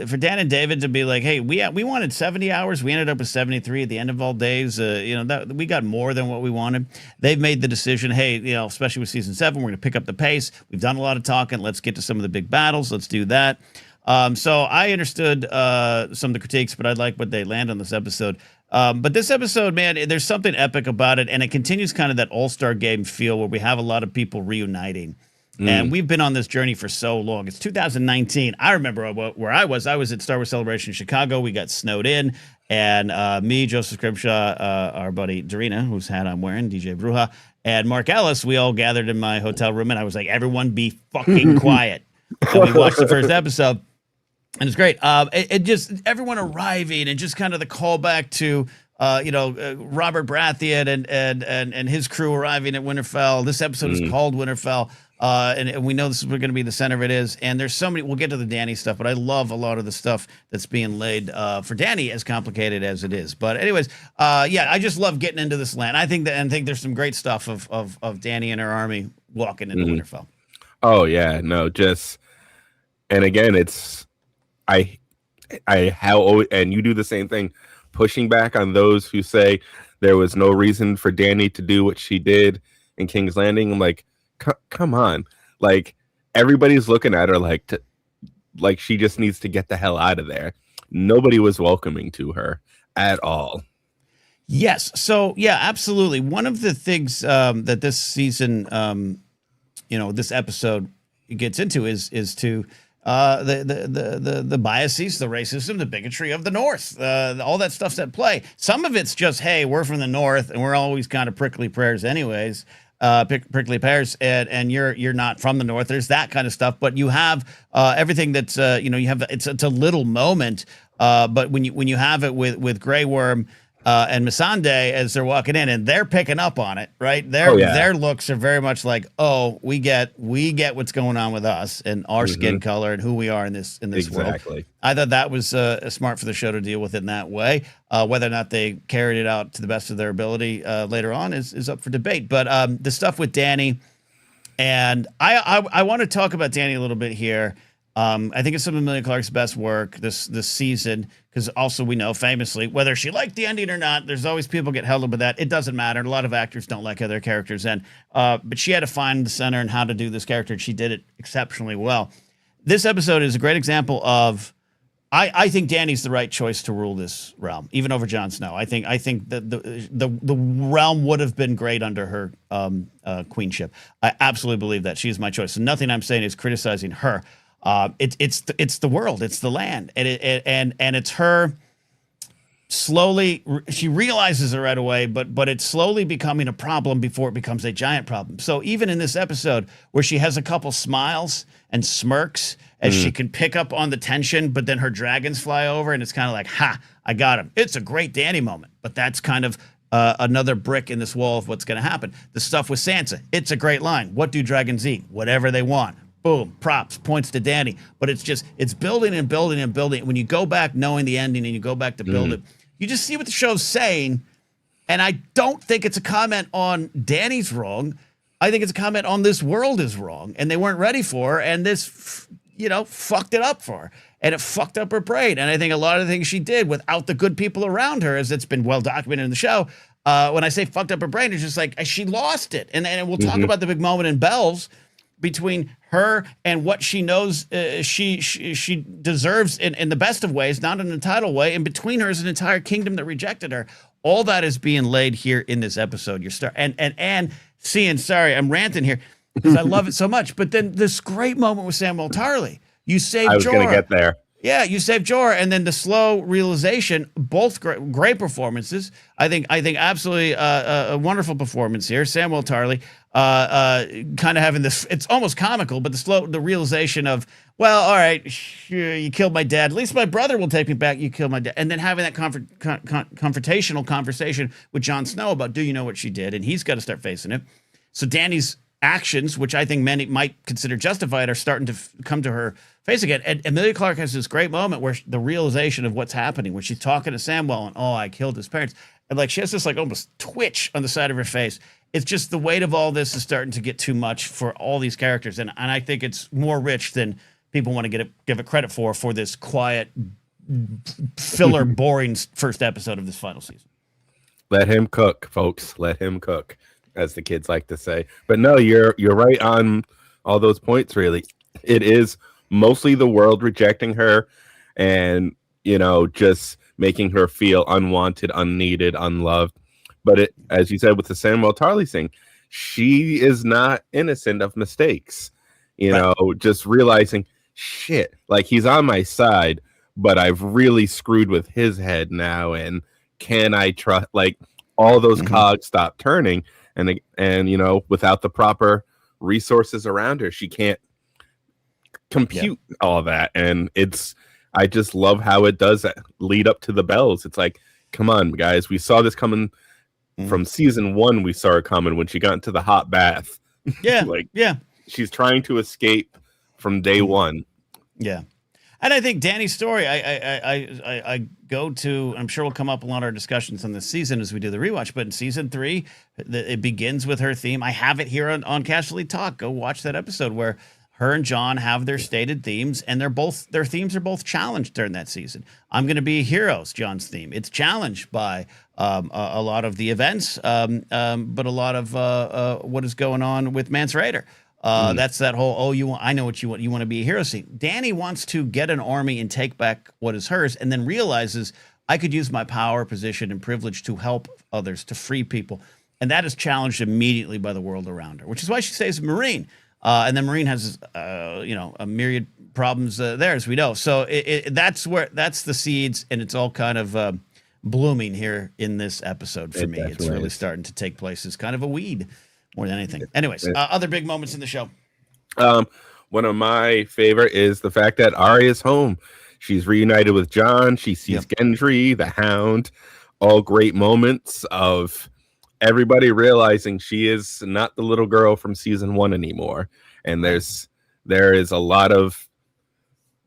for Dan and David to be like, hey, we wanted 70 hours, we ended up with 73 at the end of all days. That we got more than what we wanted. They've made the decision, hey, especially with season 7, we're going to pick up the pace. We've done a lot of talking. Let's get to some of the big battles. Let's do that. So I understood some of the critiques, but I like what they land on this episode. But this episode, man, there's something epic about it, and it continues kind of that all-star game feel where we have a lot of people reuniting. And we've been on this journey for so long. It's 2019. I remember where I was. I was at Star Wars Celebration in Chicago. We got snowed in. And me, Joseph Scrimshaw, our buddy Darina, whose hat I'm wearing, DJ Bruja, and Mark Ellis, we all gathered in my hotel room. And I was like, everyone be fucking quiet. And we watched the first episode. And it's great. It just everyone arriving and just kind of the callback to Robert Baratheon and his crew arriving at Winterfell. This episode is called Winterfell. And we know this is going to be the center of it is. And there's so many, we'll get to the Dany stuff, but I love a lot of the stuff that's being laid for Dany, as complicated as it is. But anyways, I just love getting into this land. I think there's some great stuff of Dany and her army walking into Winterfell. Oh yeah, no, and again, it's, and you do the same thing, pushing back on those who say there was no reason for Dany to do what she did in King's Landing. I'm like, come on, like everybody's looking at her like she just needs to get the hell out of there. Nobody was welcoming to her at all. Yes, so yeah, absolutely. One of the things that this season, this episode gets into is to the biases, the racism, the bigotry of the North, all that stuff's at play. Some of it's just, hey, we're from the North and we're always kind of prickly prayers anyways. prickly pears, and you're not from the north. There's that kind of stuff, but you have everything that's you have it's a little moment, but when you have it with Grey Worm and Missandei as they're walking in, and they're picking up on it, right? Their looks are very much like, oh, we get what's going on with us and our skin color and who we are in this exactly. world. I thought that was smart for the show to deal with it in that way. Whether or not they carried it out to the best of their ability later on is up for debate. But the stuff with Dany, and I want to talk about Dany a little bit here. I think it's some of Emilia Clarke's best work this season, because also we know famously, whether she liked the ending or not, there's always people get held up with that. It doesn't matter. A lot of actors don't like how their characters end. But she had to find the center and how to do this character, and she did it exceptionally well. This episode is a great example of, I think Dany's the right choice to rule this realm, even over Jon Snow. I think that the realm would have been great under her queenship. I absolutely believe that. She's my choice. So nothing I'm saying is criticizing her. It's the world, it's the land, and it's her slowly. She realizes it right away, but it's slowly becoming a problem before it becomes a giant problem. So even in this episode, where she has a couple smiles and smirks as she can pick up on the tension, but then her dragons fly over, and it's kind of like, ha, I got him. It's a great Dany moment, but that's kind of another brick in this wall of what's going to happen. The stuff with Sansa, it's a great line. What do dragons eat? Whatever they want. Boom, props, points to Dany. But it's building and building and building. When you go back knowing the ending and you go back to build it, you just see what the show's saying. And I don't think it's a comment on Dany's wrong. I think it's a comment on this world is wrong. And they weren't ready for her. And this, fucked it up for her. And it fucked up her brain. And I think a lot of the things she did without the good people around her, as it's been well documented in the show, when I say fucked up her brain, it's just like she lost it. And we'll talk about the big moment in Bells between her and what she knows she deserves in the best of ways, not in an entitled way. And between her is an entire kingdom that rejected her. All that is being laid here in this episode. And seeing, sorry, I'm ranting here because I love it so much. But then this great moment with Samwell Tarly. You saved Jorah. I was going to get there. Yeah, you saved Jorah, and then the slow realization. Both great performances. I think absolutely a wonderful performance here. Samwell Tarly, kind of having this. It's almost comical, but the realization of, well, all right, sure, you killed my dad. At least my brother will take me back. You killed my dad, and then having that confrontational conversation with Jon Snow about, do you know what she did? And he's got to start facing it. So Dany's actions, which I think many might consider justified, are starting to come to her face again. And Emilia Clarke has this great moment where the realization of what's happening, when she's talking to Samwell and, oh, I killed his parents. And she has this almost twitch on the side of her face. It's just the weight of all this is starting to get too much for all these characters. And I think it's more rich than people want to give it credit for this quiet, filler, boring first episode of this final season. Let him cook, folks. Let him cook, as the kids like to say. But no, you're right on all those points, really. It is mostly the world rejecting her and, just making her feel unwanted, unneeded, unloved. But it, as you said with the Samwell Tarly thing, she is not innocent of mistakes. Just realizing, shit, he's on my side, but I've really screwed with his head now. And can I trust, all those cogs stop turning. And without the proper resources around her, she can't compute all that. And I just love how it does that lead up to the bells. It's like, come on, guys, we saw this coming from season 1. We saw her coming when she got into the hot bath. Yeah. She's trying to escape from day one. Yeah. And I think Dany's story, I go to, I'm sure will come up a lot of our discussions on this season as we do the rewatch, but in season 3, it begins with her theme. I have it here on Casually Talk. Go watch that episode where her and Jon have their stated themes, and their themes are both challenged during that season. I'm going to be heroes, Jon's theme. It's challenged by a lot of the events, but a lot of what is going on with Mance Rayder. That's that whole, I know what you want. You want to be a hero scene. Dany wants to get an army and take back what is hers, and then realizes, I could use my power, position, and privilege to help others, to free people. And that is challenged immediately by the world around her, which is why she stays a Marine. And then Marine has, a myriad problems there, as we know. So that's the seeds, and it's all kind of blooming here in this episode for me. It's really starting to take place as kind of a weed. more than anything. Anyways, other big moments in the show. One of my favorite is the fact that Arya's home. She's reunited with Jon. She sees Gendry, the Hound. All great moments of everybody realizing she is not the little girl from season 1 anymore. And there is a lot of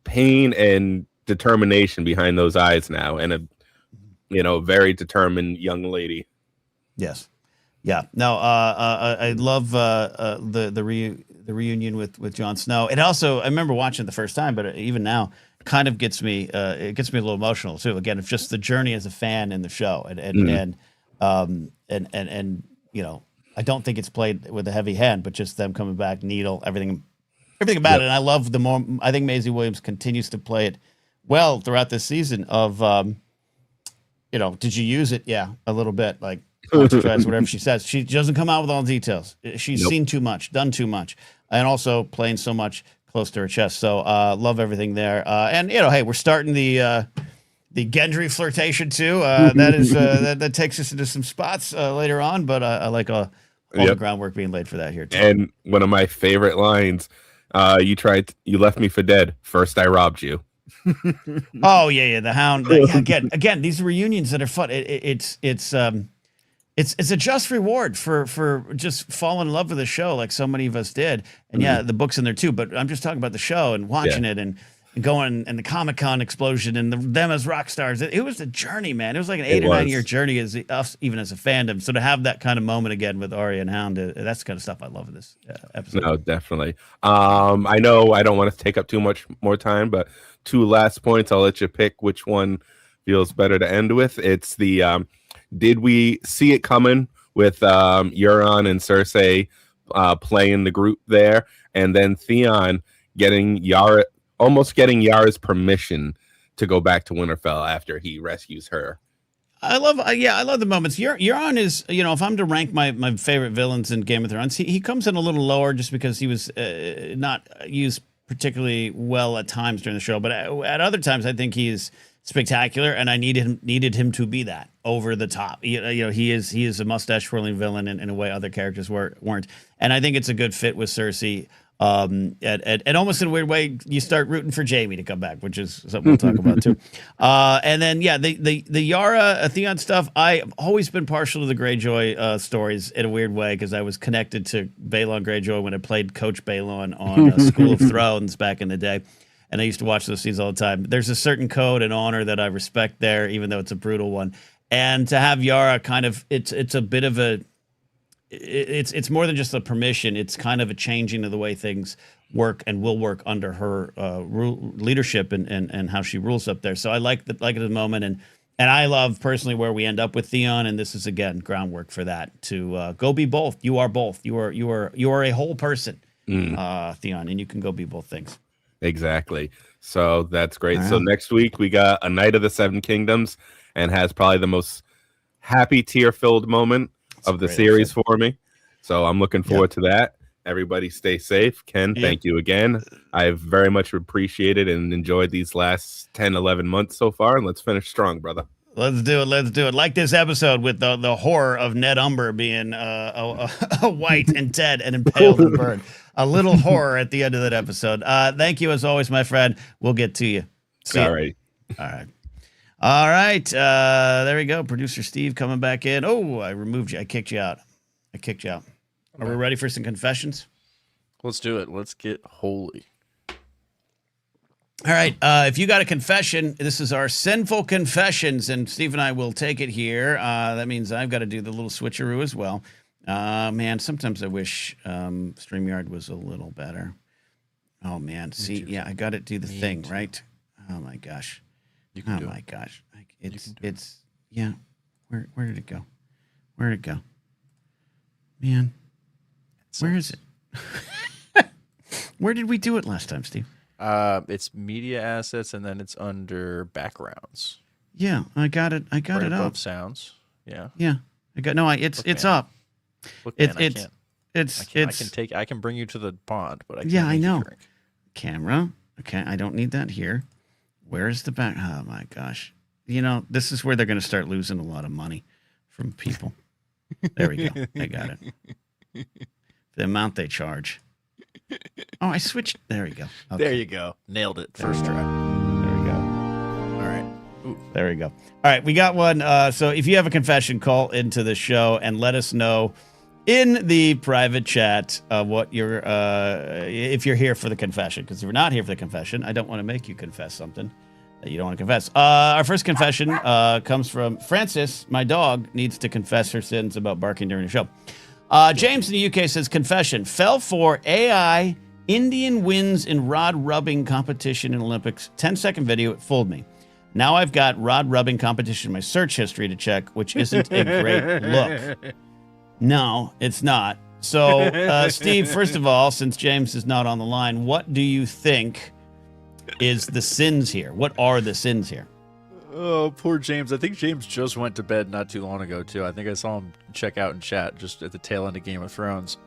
pain and determination behind those eyes now, and a very determined young lady. Yes. Yeah. No, I love the reunion with Jon Snow. It also, I remember watching it the first time, but even now kind of gets me it gets me a little emotional too. Again, it's just the journey as a fan in the show. And I don't think it's played with a heavy hand, but just them coming back, Needle, everything about it. And I love I think Maisie Williams continues to play it well throughout this season of, did you use it? Yeah, a little bit, like concentrate, whatever she says. She doesn't come out with all the details. She's seen too much, done too much, and also playing so much close to her chest. So love everything there. And hey, we're starting the Gendry flirtation too. That is that takes us into some spots later on, but I like all the groundwork being laid for that here too. And one of my favorite lines, you left me for dead. First I robbed you. Oh yeah, the Hound. Again, these reunions that are fun. It's a just reward for just falling in love with the show like so many of us did. And the book's in there too, but I'm just talking about the show and watching it and going and the Comic-Con explosion and them as rock stars. It was a journey, man. It was like an 8 or 9 year journey as us, even as a fandom. So to have that kind of moment again with Arya and Hound, that's the kind of stuff I love in this episode. No, definitely. I know I don't want to take up too much more time, but 2 last points. I'll let you pick which one feels better to end with. It's the did we see it coming with Euron and Cersei playing the group there, and then Theon almost getting Yara's permission to go back to Winterfell after he rescues her. I love the moments. Euron is, if I'm to rank my favorite villains in Game of Thrones, he comes in a little lower just because he was not used particularly well at times during the show, but at other times I think he's spectacular, and I needed him to be that over the top. He is a mustache twirling villain in a way other characters weren't, and I think it's a good fit with Cersei. And almost in a weird way, you start rooting for Jaime to come back, which is something we'll talk about too. And then the Yara Theon stuff. I've always been partial to the Greyjoy stories in a weird way because I was connected to Balon Greyjoy when I played Coach Balon on School of Thrones back in the day. And I used to watch those scenes all the time. There's a certain code and honor that I respect there, even though it's a brutal one. And to have Yara it's a bit of a, it's more than just a permission. It's kind of a changing of the way things work and will work under her leadership and how she rules up there. So I like it at the moment. And I love personally where we end up with Theon. And this is, again, groundwork for that to go be both. You are both. You are a whole person, Theon, and you can go be both things. Exactly. So that's great. So next week we got A Knight of the Seven Kingdoms, and has probably the most happy tear-filled moment of the series for me. So I'm looking forward to that. Everybody stay safe. Ken, thank you again. I've very much appreciated and enjoyed these last 10, 11 months so far, and let's finish strong, brother. Let's do it. Like this episode with the horror of Ned Umber being a white and dead and impaled and burned. A little horror at the end of that episode. Thank you as always, my friend. We'll get to you. All right. There we go. Producer Steve coming back in. Oh, I removed you. I kicked you out. Are we ready for some confessions? Let's do it. Let's get holy. All right. If you got a confession, this is our Sinful Confessions, and Steve and I will take it here. That means I've got to do the little switcheroo as well. Man, sometimes I wish StreamYard was a little better. Oh, man. See, I got to do the thing, right? Oh, my gosh. You can do it. Oh, my gosh. Where did it go? Where did it go? Man, where is it? Where did we do it last time, Steve? It's media assets, and then it's under backgrounds. Yeah, I got it. I got right it above up. Sounds. Yeah. Yeah, I got. No, it's up. Look, man, I can bring you to the pond, but I can't. Yeah, I make you know. drink. Camera. Okay, I don't need that here. Where's the back? Oh my gosh! This is where they're going to start losing a lot of money from people. There we go. I got it. The amount they charge. Oh, I switched. There we go. Okay. There you go. Nailed it. First try. There we go. All right. Ooh. There we go. All right, we got one. So if you have a confession, call into the show and let us know in the private chat what you're, if you're here for the confession. Because if you're not here for the confession, I don't want to make you confess something that you don't want to confess. Our first confession comes from Francis. My dog needs to confess her sins about barking during the show. James in the UK says, confession, fell for AI Indian wins in rod rubbing competition in Olympics. 10-second video, it fooled me. Now I've got rod rubbing competition in my search history to check, which isn't a great look. No, it's not. So, Steve, first of all, since James is not on the line, what do you think is the sins here? What are the sins here? Oh, poor James. I think James just went to bed not too long ago, too. I think I saw him check out in chat just at the tail end of Game of Thrones.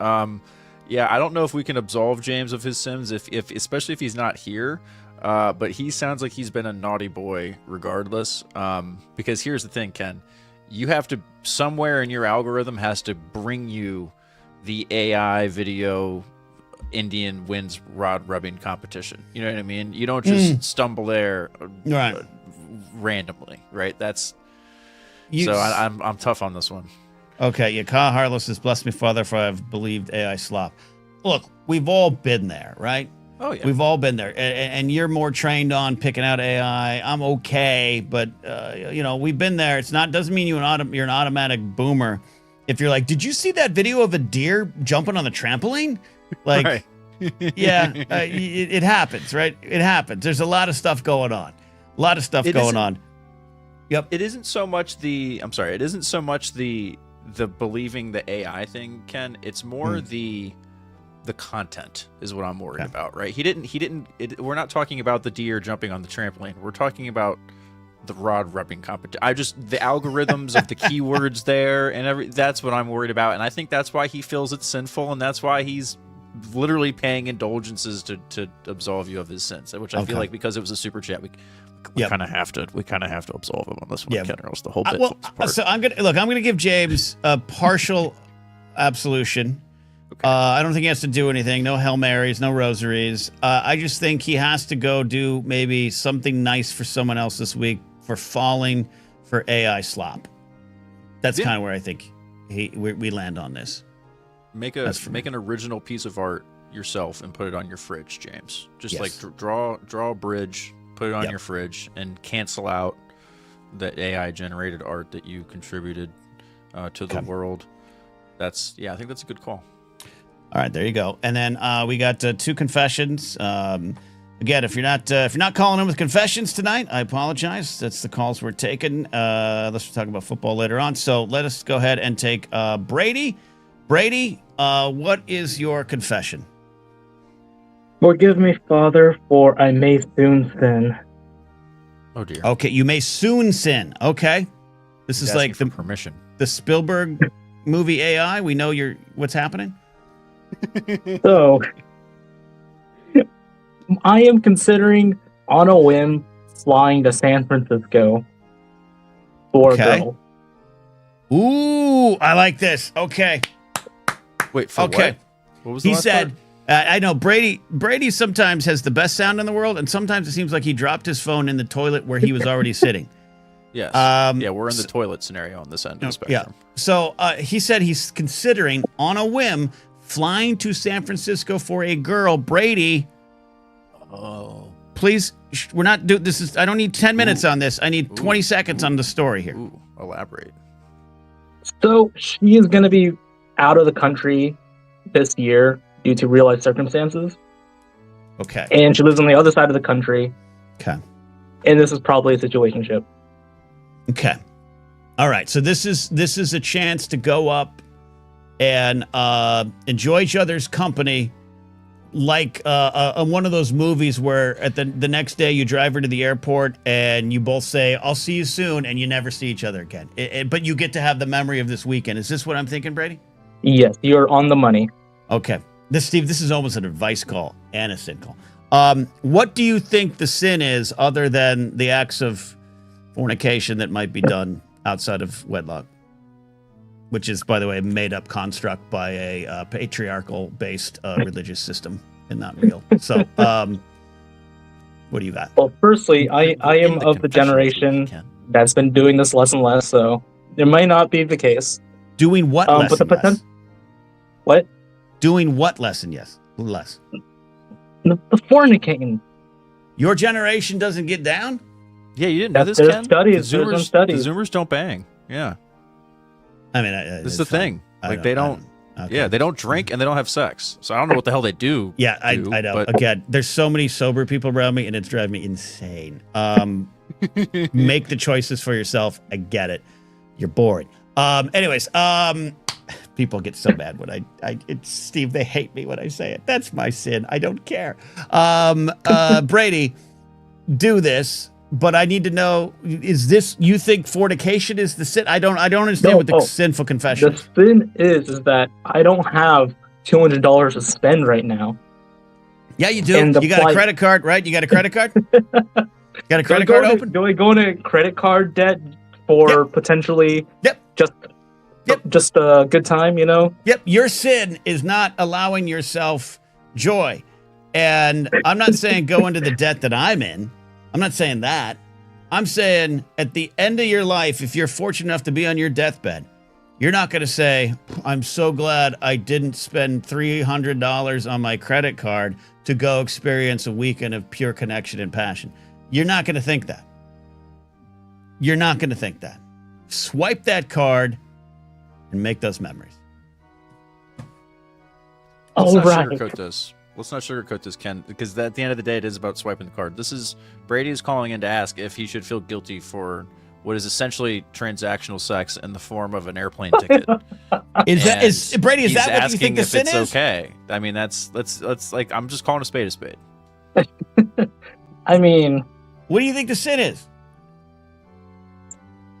Yeah, I don't know if we can absolve James of his sins, if especially if he's not here. But he sounds like he's been a naughty boy regardless. Because here's the thing, Ken. You have to, somewhere in your algorithm has to bring you the AI video Indian wins rod rubbing competition. You know what I mean? You don't just stumble there randomly, right? That's so I'm tough on this one. Okay, Yaka Harless says, bless me, Father, for I've believed AI slop. Look, we've all been there, right? Oh, yeah. We've all been there. And you're more trained on picking out AI. I'm okay, but, you know, we've been there. It's not, doesn't mean you're an automatic boomer. If you're like, did you see that video of a deer jumping on the trampoline? Like, Right. yeah, it happens, right? It happens. There's a lot of stuff going on. A lot of stuff going on. Yep. It isn't so much the, I'm sorry, it isn't so much the believing the AI thing, Ken. It's more the content is what I'm worried about, right? We're not talking about the deer jumping on the trampoline. We're talking about the rod rubbing competition. The algorithms of the keywords there and that's what I'm worried about. And I think that's why he feels it's sinful. And that's why he's literally paying indulgences to absolve you of his sins, which I feel like because it was a super chat, we kind of have to absolve him on this one, Ken, or else the whole bit falls apart. So I'm gonna give James a partial absolution. Okay. I don't think he has to do anything. No Hail Marys, no rosaries. I just think he has to go do maybe something nice for someone else this week for falling for AI slop. That's kind of where I think we land on this. Make an original piece of art yourself and put it on your fridge, James. Just like draw a bridge, put it on your fridge, and cancel out the AI generated art that you contributed to the world. I think that's a good call. All right, there you go. And then we got two confessions. Again, if you're not calling in with confessions tonight, I apologize. That's the calls we're taking. Let's talk about football later on. So let us go ahead and take Brady. Brady, what is your confession? Forgive me, Father, for I may soon sin. Oh dear. Okay, you may soon sin. Okay, this is like the permission. The Spielberg movie AI. We know what's happening. So, I am considering, on a whim, flying to San Francisco for a girl. Ooh, I like this. Okay. Wait, for what? What was the last part? I know Brady sometimes has the best sound in the world, and sometimes it seems like he dropped his phone in the toilet where he was already sitting. Yes. We're in the toilet scenario on this end of the spectrum. Yeah. So he said he's considering, on a whim, flying to San Francisco for a girl. Brady. Oh. Please, we're not doing this. I don't need 10 minutes on this. I need 20 seconds on the story here. Elaborate. So she is going to be out of the country this year due to real life circumstances. Okay. And she lives on the other side of the country. Okay. And this is probably a situationship. Okay. All right. So this is a chance to go up and enjoy each other's company, like one of those movies where at the next day you drive her to the airport and you both say, "I'll see you soon," and you never see each other again. But you get to have the memory of this weekend. Is this what I'm thinking, Brady? Yes, you're on the money. Okay. Steve, this is almost an advice call and a sin call. What do you think the sin is other than the acts of fornication that might be done outside of wedlock? which is, by the way, a made-up construct by a patriarchal-based religious system and not real. So, what do you got? Well, firstly, I am In of the confessionals, generation Ken. that's been doing this less and less, so it might not be the case. Doing what But less the and less? potent- What? Doing what less and yes? Less. The fornicating. Your generation doesn't get down? Yeah, you didn't know That's this, their Ken? studies, The there's some Zoomers, studies. the Zoomers don't bang. Yeah, I mean, this is the thing. Like they don't. Okay. Yeah, they don't drink and they don't have sex. So I don't know what the hell they do. Yeah, I know. But Again, there's so many sober people around me, and it's driving me insane. Make the choices for yourself. I get it. You're boring. Anyways, people get so mad when it's Steve. They hate me when I say it. That's my sin. I don't care. Brady, do this, but I need to know: is this you think fornication is the sin? I don't understand what the sinful confession. The sin is that I don't have $200 to spend right now. Yeah, you do. And the You got a plight- credit card, right? You got a credit card? Got a credit card open? Do I go into credit card debt for potentially just a good time, you know? Yep. Your sin is not allowing yourself joy. And I'm not saying go into the debt that I'm in. I'm not saying that. I'm saying at the end of your life, if you're fortunate enough to be on your deathbed, you're not going to say, I'm so glad I didn't spend $300 on my credit card to go experience a weekend of pure connection and passion. You're not going to think that. You're not going to think that. Swipe that card and make those memories. let's All not right. sugarcoat this. Let's not sugarcoat this, Ken, because at the end of the day, it is about swiping the card. This is Brady is calling in to ask if he should feel guilty for what is essentially transactional sex in the form of an airplane ticket. Is Brady? Is He's that what you think asking the if sin it's is? okay. I mean, that's like I'm just calling a spade a spade. I mean, What do you think the sin is?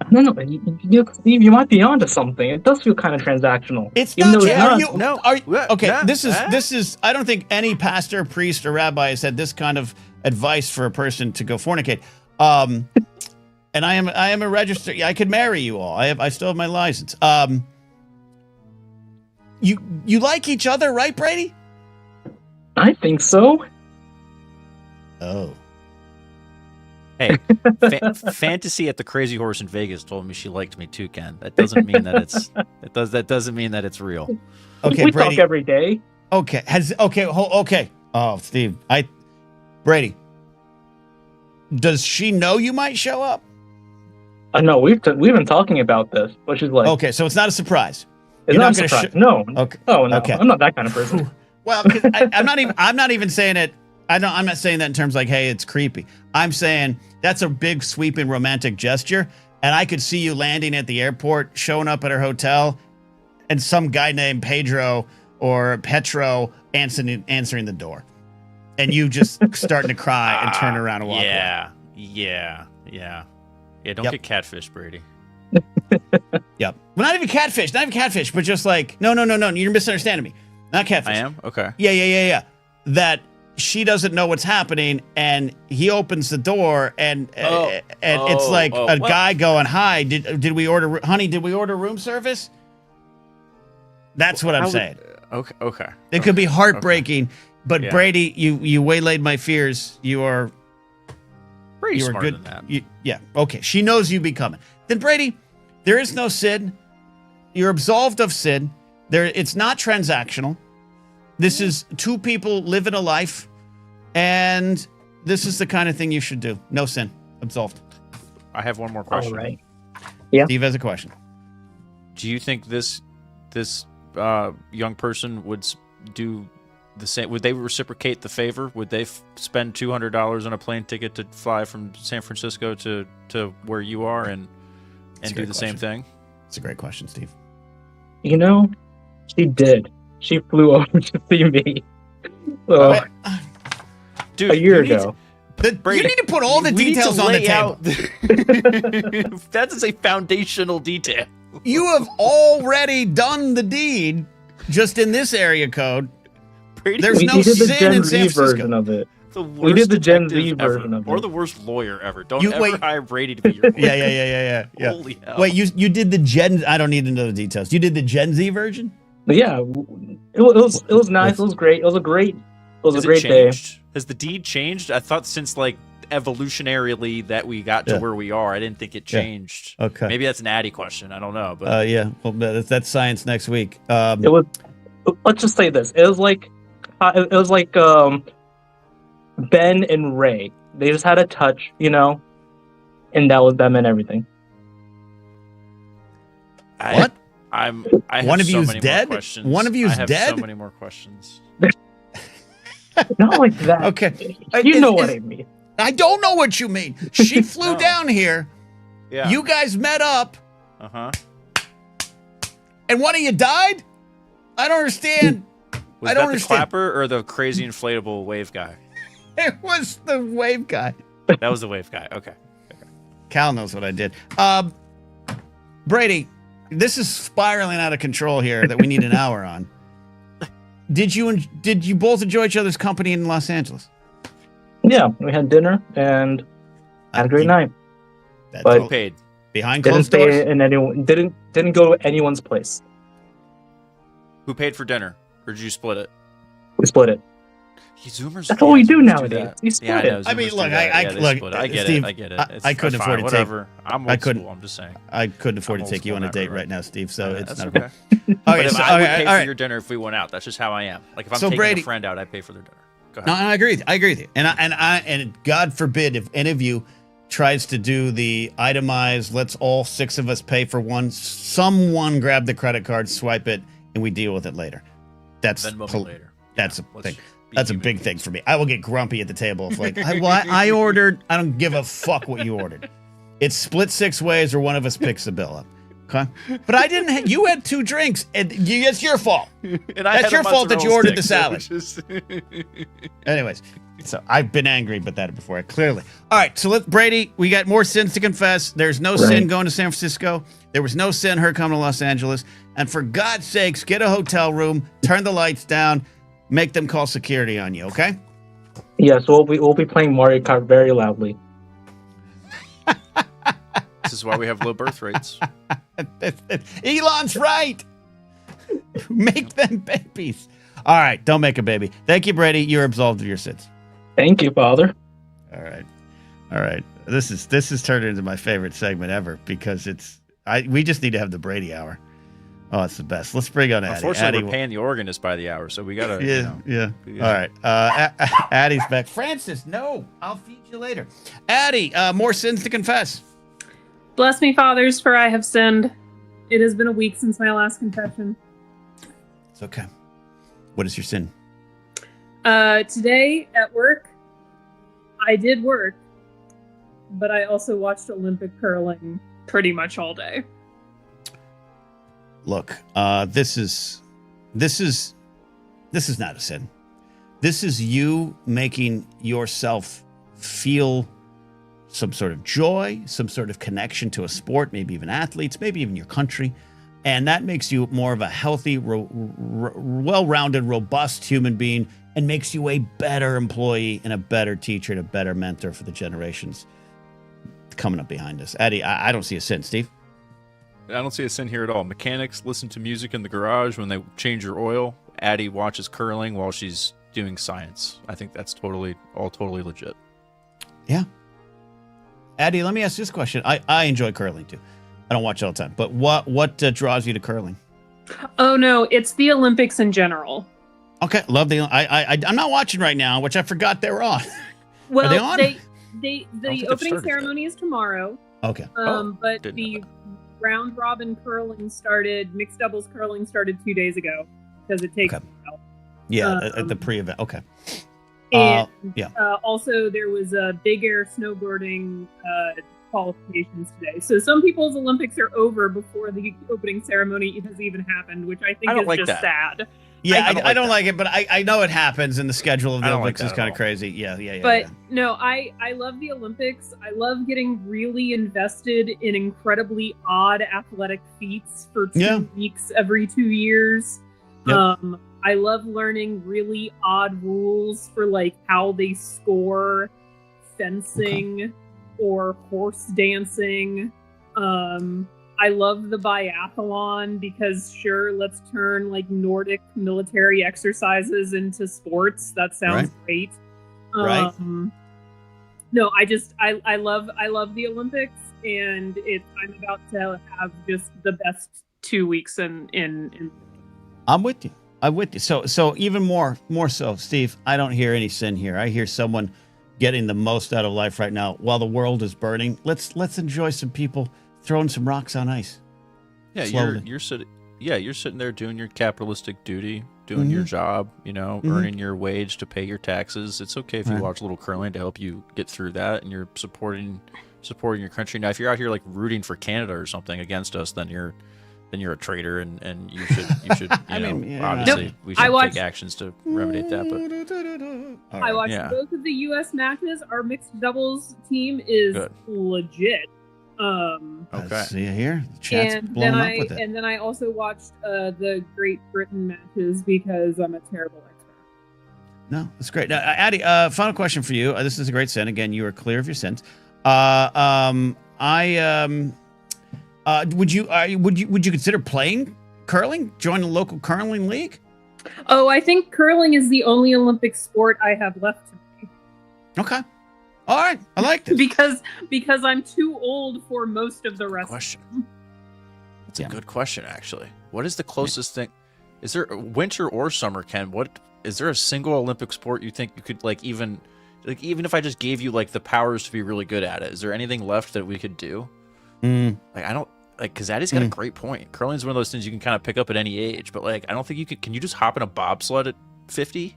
I don't know. Steve, you might be onto something. It does feel kind of transactional. It's Even not. though it's Are not. you, No. are you- What? okay, No. this is. I don't think any pastor, priest, or rabbi has had this kind of advice for a person to go fornicate. And I am a registered. I could marry you all. I still have my license. You like each other, right, Brady? I think so. Oh. Hey, Fantasy at the Crazy Horse in Vegas told me she liked me too, Ken. That doesn't mean that that doesn't mean that it's real. Okay, We Brady. talk every day. Okay. Okay. Oh, Steve. Brady. Does she know you might show up? No, we've been talking about this, which is like Okay, so it's not a surprise. it's you're not not a gonna surprise. No. Okay. Oh no. Okay. I'm not that kind of person. Well, 'cause I'm not even saying it. I'm not saying that in terms like, hey, it's creepy. I'm saying that's a big sweeping romantic gesture, and I could see you landing at the airport, showing up at her hotel, and some guy named Pedro or Petro answering the door, and you just starting to cry and turn around and walk away. Yeah. Don't Yep. get catfish, Brady. Yep. Well, not even catfish, but just like no. You're misunderstanding me. Not catfish. I am? Okay. Yeah. That she doesn't know what's happening, and he opens the door, and it's like a guy going, "Hi, did we order, honey? Did we order room service?" That's what I'm saying. Okay. It could be heartbreaking, but Yeah. Brady, you waylaid my fears. You are Brady's you are smarter good. than that. Yeah. Okay. She knows you be coming. Then Brady, there is no sin. You're absolved of sin. It's not transactional. This is two people living a life, and this is the kind of thing you should do. No sin. Absolved. I have one more question. All right. Steve has a question. Do you think this young person would do the same? Would they reciprocate the favor? Would they spend $200 on a plane ticket to fly from San Francisco to where you are and do the same thing? It's a great question, Steve. You know, she did. She flew over to see me. So, Dude, a year you need ago. You need to put all the we need details to on the lay table. out- That is a foundational detail. You have already done the deed just in this area code. Brady, There's we no did the sin Gen in Z San Francisco. version of it. The worst We did the Gen Z detective ever, version of or it. the worst lawyer ever. Don't You- ever wait. hire Brady to be your lawyer. Yeah. Holy hell. Wait, you did the Gen. I don't need to know the details. You did the Gen Z version. But yeah, it was nice. It was great. It was a great Has day. it changed? Has the deed changed? I thought since like evolutionarily that we got to where we are, I didn't think it changed. Okay. Maybe that's an Addy question. I don't know. But Yeah. Well, that's science next week. It was. Let's just say this. It was like Ben and Ray. They just had a touch, and that was them and everything. What? I have One of so you's many dead? More questions. One of you's I have dead? so many more questions. Not like that. Okay. You know what I mean. I don't know what you mean. She flew No. down here. Yeah. You guys met up, Uh-huh. and one of you died. I don't understand. Was I don't that the understand. clapper or the crazy inflatable wave guy? It was the wave guy. That was the wave guy. Okay. Cal knows what I did. Brady, this is spiraling out of control here that we need an hour on. Did you both enjoy each other's company in Los Angeles? Yeah, we had dinner and had a great night. That's But- all- Who paid? behind Didn't closed doors. stay in anyone. Didn't go to anyone's place. Who paid for dinner? Or did you split it? We split it. Zoomers. That's what we do Zoomers nowadays. that. We split Yeah, I know. it. I mean, Zoomers do look, that. I- Yeah, they look, split it. I get Steve, it. I get it. I It's couldn't afford fine, to take- whatever. I'm I old couldn't- school. I'm just saying. I couldn't afford I'm to take old you school on a in that date regard. right now, Steve. So Yeah, it's that's not okay. a problem. But Okay, if so, I would okay, pay all for right. your dinner if we went out. That's just how I am. Like if I'm So, taking Brady- a friend out, I pay for their dinner. Go No, ahead. I agree with you. I agree with you. And God forbid if any of you tries to do the itemized, let's all six of us pay for one. Someone grab the credit card, swipe it, and we deal with it later. That's Venmo me later. That's Yeah, a let's thing. be That's a human big thing beings. for me. I will get grumpy at the table if like I ordered. I don't give a fuck what you ordered. It's split 6 ways, or one of us picks the bill up. Okay, but I didn't. You had 2 drinks, and it's your fault. And That's had a your fault that you mozzarella ordered the stick, so salad. it's just- Anyways, so I've been angry about that before, clearly. All right, so Brady, we got more sins to confess. There's no sin going to San Francisco. There was no sin her coming to Los Angeles. And for God's sakes, get a hotel room, turn the lights down, make them call security on you, okay? Yes, we'll be playing Mario Kart very loudly. This is why we have low birth rates. Elon's right. Make them babies. All right, don't make a baby. Thank you, Brady. You're absolved of your sins. Thank you, Father. All right. This is turned into my favorite segment ever because we just need to have the Brady hour. Oh, it's the best. Let's bring on Addie. Unfortunately, Addie, we're paying the organist by the hour, so we gotta. Yeah. Yeah. All right. Addie's back. Francis, no, I'll feed you later. Addie, more sins to confess. Bless me, fathers, for I have sinned. It has been a week since my last confession. It's okay. What is your sin? Today at work, I did work, but I also watched Olympic curling pretty much all day. Look, this is not a sin. This is you making yourself feel some sort of joy, some sort of connection to a sport, maybe even athletes, maybe even your country. And that makes you more of a healthy, well-rounded, robust human being and makes you a better employee and a better teacher and a better mentor for the generations coming up behind us. Eddie, I don't see a sin. Steve? I don't see a sin here at all. Mechanics listen to music in the garage when they change your oil. Addie watches curling while she's doing science. I think that's totally legit. Yeah. Addie, let me ask this question. I enjoy curling too. I don't watch it all the time, but what draws you to curling? Oh no, it's the Olympics in general. Okay, love the. I'm not watching right now, which I forgot they were on. Well, Are they on? the think they've opening started ceremony is tomorrow. Okay. But didn't the know round robin curling started. Mixed doubles curling started 2 days ago because it takes. Okay. Yeah, at the Um, pre-event. Okay. And yeah. Also, there was a big air snowboarding qualifications today. So some people's Olympics are over before the opening ceremony has even happened, which I think I don't is like just that. sad. Yeah, I don't that. like it, but I know it happens, and the schedule of I the don't like Olympics is that at kind of all. crazy. Yeah. But no, I love the Olympics. I love getting really invested in incredibly odd athletic feats for 2 Yeah. weeks every 2 years. Yep. I love learning really odd rules for like how they score fencing or horse dancing. I love the biathlon because sure, let's turn like Nordic military exercises into sports. That sounds great. Right. No, I love the Olympics, and I'm about to have just the best 2 weeks in. I'm with you. So even more so, Steve, I don't hear any sin here. I hear someone getting the most out of life right now while the world is burning. Let's enjoy some people throwing some rocks on ice. Yeah, slowly. you're sitting there doing your capitalistic duty, doing your job, earning your wage to pay your taxes. It's okay if you watch a little curling to help you get through that, and you're supporting your country. Now, if you're out here like rooting for Canada or something against us, then you're a traitor, and you should obviously we should take actions to remedy that. But I watched both of the U.S. matches. Our mixed doubles team is legit. Okay. See you here. The chat's blowing up with it. And then I also watched the Great Britain matches because I'm a terrible expert. No, that's great. Now, Addie, final question for you. This is a great sin. Again, you are clear of your sins. Would you consider playing curling? Join a local curling league? Oh, I think curling is the only Olympic sport I have left to play. Okay. All right. I like this. because I'm too old for most of the rest. Question. That's a good question, actually. What is the closest thing? Is there winter or summer, Ken? What is there a single Olympic sport you think you could even if I just gave you like the powers to be really good at it? Is there anything left that we could do? Because Addie's got a great point. Curling is one of those things you can kind of pick up at any age, but like I don't think you could. Can you just hop in a bobsled at 50?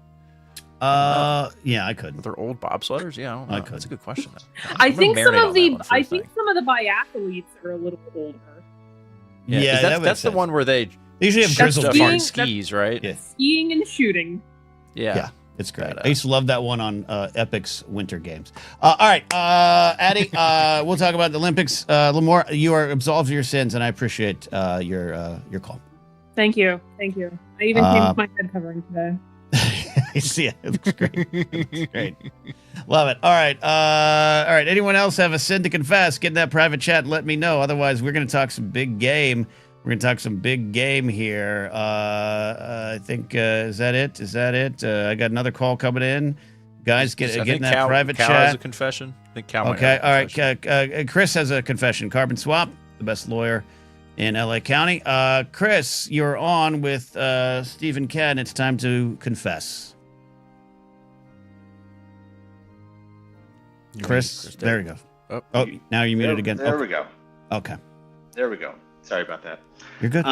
Yeah, I could. They're old bobsledders. Yeah, I don't know. I could. That's a good question. I think some of the biathletes are a little older. Yeah, that's the one where they usually have grizzled stuff on skis, right? Yeah. Skiing and shooting. Yeah. It's great. I used to love that one on Epic's Winter Games. All right, Addie, we'll talk about the Olympics a little more. You are absolved of your sins, and I appreciate your call. Thank you. I even changed my head covering today. I see it. It looks great. It looks great. Love it. All right. Anyone else have a sin to confess? Get in that private chat and let me know. Otherwise, we're going to talk some big game. We're going to talk some big game here. I think, is that it? I got another call coming in. Guys, get in that private Cal chat. Has a confession. I think Cal Okay, all right. Chris has a confession. Carbon Swap, the best lawyer in LA County. Chris, you're on with Steve and Ken. It's time to confess. Chris, there you go. Oh, now you muted again. There we go. Okay. There we go. Sorry about that. You're good.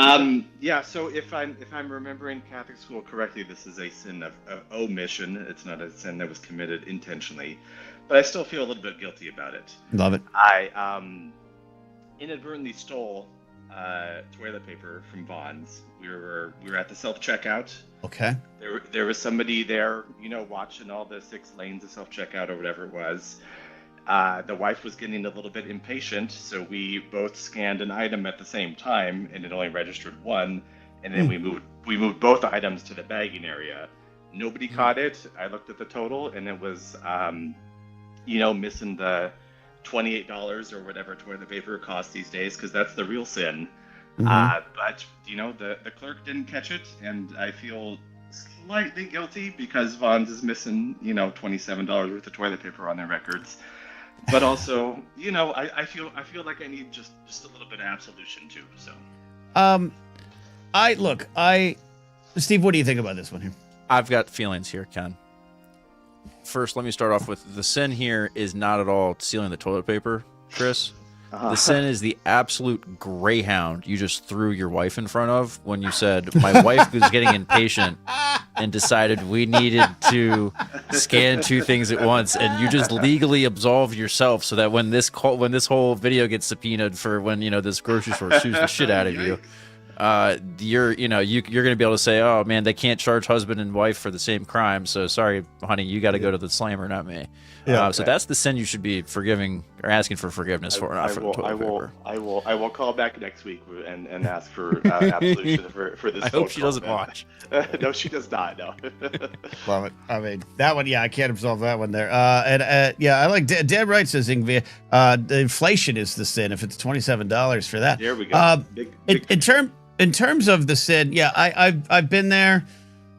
Yeah. So if I'm remembering Catholic school correctly, this is a sin of omission. It's not a sin that was committed intentionally, but I still feel a little bit guilty about it. Love it. I inadvertently stole toilet paper from Vaughn's. We were at the self checkout. Okay. There was somebody there, watching all the 6 lanes of self checkout or whatever it was. The wife was getting a little bit impatient, so we both scanned an item at the same time, and it only registered one. And then we moved both items to the bagging area. Nobody caught it. I looked at the total, and it was, missing the $28 or whatever toilet paper costs these days, because that's the real sin. But the clerk didn't catch it, and I feel slightly guilty because Vaughn's is missing, $27 worth of toilet paper on their records. But also, I feel like I need just a little bit of absolution too. So, Steve, what do you think about this one here? I've got feelings here, Ken. First, let me start off with the sin here is not at all stealing the toilet paper, Chris. The sin is the absolute greyhound you just threw your wife in front of when you said, my wife was getting impatient and decided we needed to scan 2 things at once, and you just legally absolve yourself so that when this whole video gets subpoenaed for when this grocery store sues the shit out of you, you're going to be able to say, oh man, they can't charge husband and wife for the same crime. So sorry, honey, you got to go to the slammer, not me. Yeah. So that's the sin you should be forgiving or asking for forgiveness for, not for the toilet paper. I will call back next week and ask for absolution for this. I hope she doesn't watch. No, she does not. No. Love it. I mean, that one, I can't absolve that one there. I like Deb Wright says, Ingve, the inflation is the sin. If it's $27 for that, there we go. In terms of the sin, I've been there.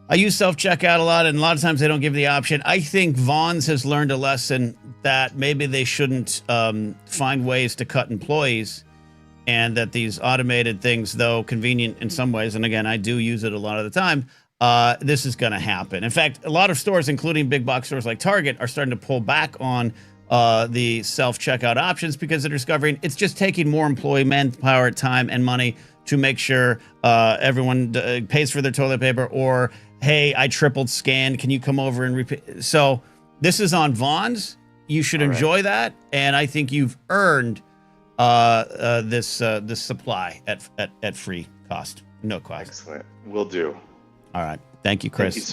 I use self-checkout a lot, and a lot of times they don't give the option. I think Vons has learned a lesson that maybe they shouldn't find ways to cut employees, and that these automated things, though convenient in some ways, and again, I do use it a lot of the time, this is going to happen. In fact, a lot of stores, including big box stores like Target, are starting to pull back on the self-checkout options because they're discovering it's just taking more employee manpower, time, and money to make sure everyone pays for their toilet paper, or, hey, I tripled scanned, can you come over and repeat? So this is on Vons. You should enjoy that, and I think you've earned this supply at free cost, no cost. Excellent, will do. All right, thank you, Chris. Thank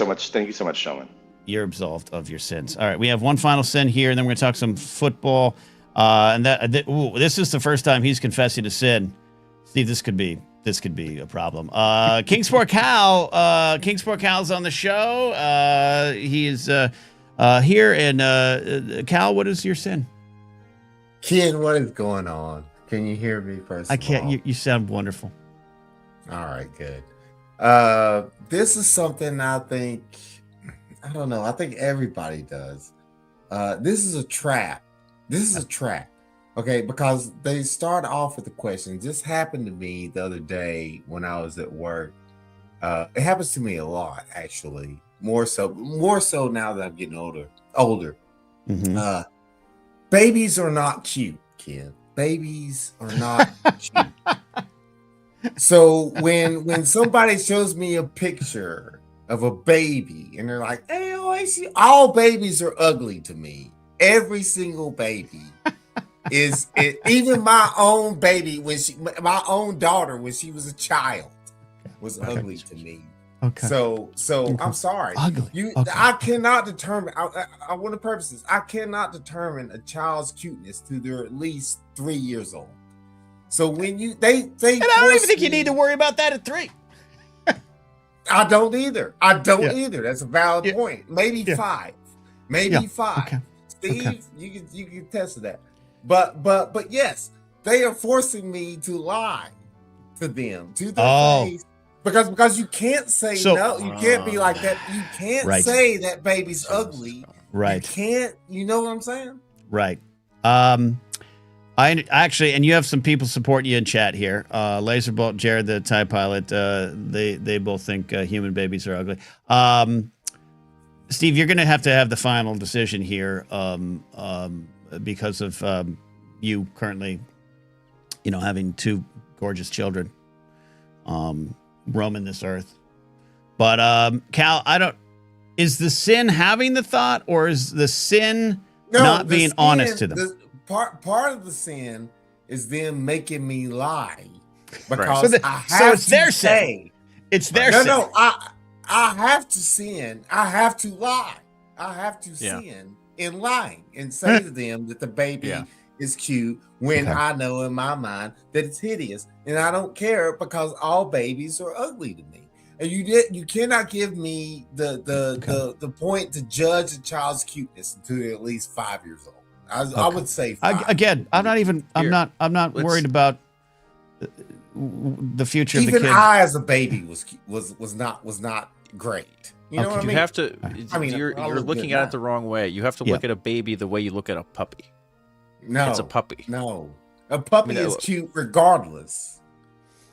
you so much, Showman. You're absolved of your sins. All right, we have one final sin here, and then we're going to talk some football. This is the first time he's confessing to sin. Steve, this could be a problem. Kingsport Cal, Kingsport Cal's on the show. He is here, and Cal, what is your sin? Ken, what is going on? Can you hear me first? I can't. You sound wonderful. All right, good. This is something I think, I don't know, I think everybody does. This is a trap. Okay, because they start off with the question. This happened to me the other day when I was at work. It happens to me a lot, actually. More so now that I'm getting older. Mm-hmm. Babies are not cute, Ken. Babies are not cute. So when somebody shows me a picture of a baby and they're like, "Hey, all babies are ugly to me. Every single baby." Even my own baby, my own daughter, when she was a child, was ugly to me. Okay. So I'm sorry. Ugly. I cannot determine. I want to purpose this. I cannot determine a child's cuteness till they're at least 3 years old. So when they and I don't even think you need to worry about that at 3. I don't either. That's a valid point. Maybe 5. Maybe 5. Okay. Steve, you can test to that. But yes, they are forcing me to lie to them, to their face, because you can't say no. You can't be like that. You can't say that baby's ugly. Right. You can't. You know what I'm saying? Right. I actually, and you have some people supporting you in chat here. Laserbolt, Jared, the TIE pilot, they both think human babies are ugly. Steve, you're going to have the final decision here. Because of you currently, having 2 gorgeous children roaming this earth. But Cal, is the sin having the thought, or is the sin not being honest to them? Part of the sin is them making me lie, because I have so it's to their say, sin. It's their sin. No, I have to sin. I have to lie. I have to sin in lying and say to them that the baby is cute when I know in my mind that it's hideous, and I don't care because all babies are ugly to me. And you cannot give me the point to judge a child's cuteness until they're at least 5 years old. I would say 5. I'm not worried about the future even of the kid. I as a baby was not great. You know what I mean? You have to. You're looking at it the wrong way. You have to look at a baby the way you look at a puppy. No, it's a puppy. No, a puppy is cute regardless.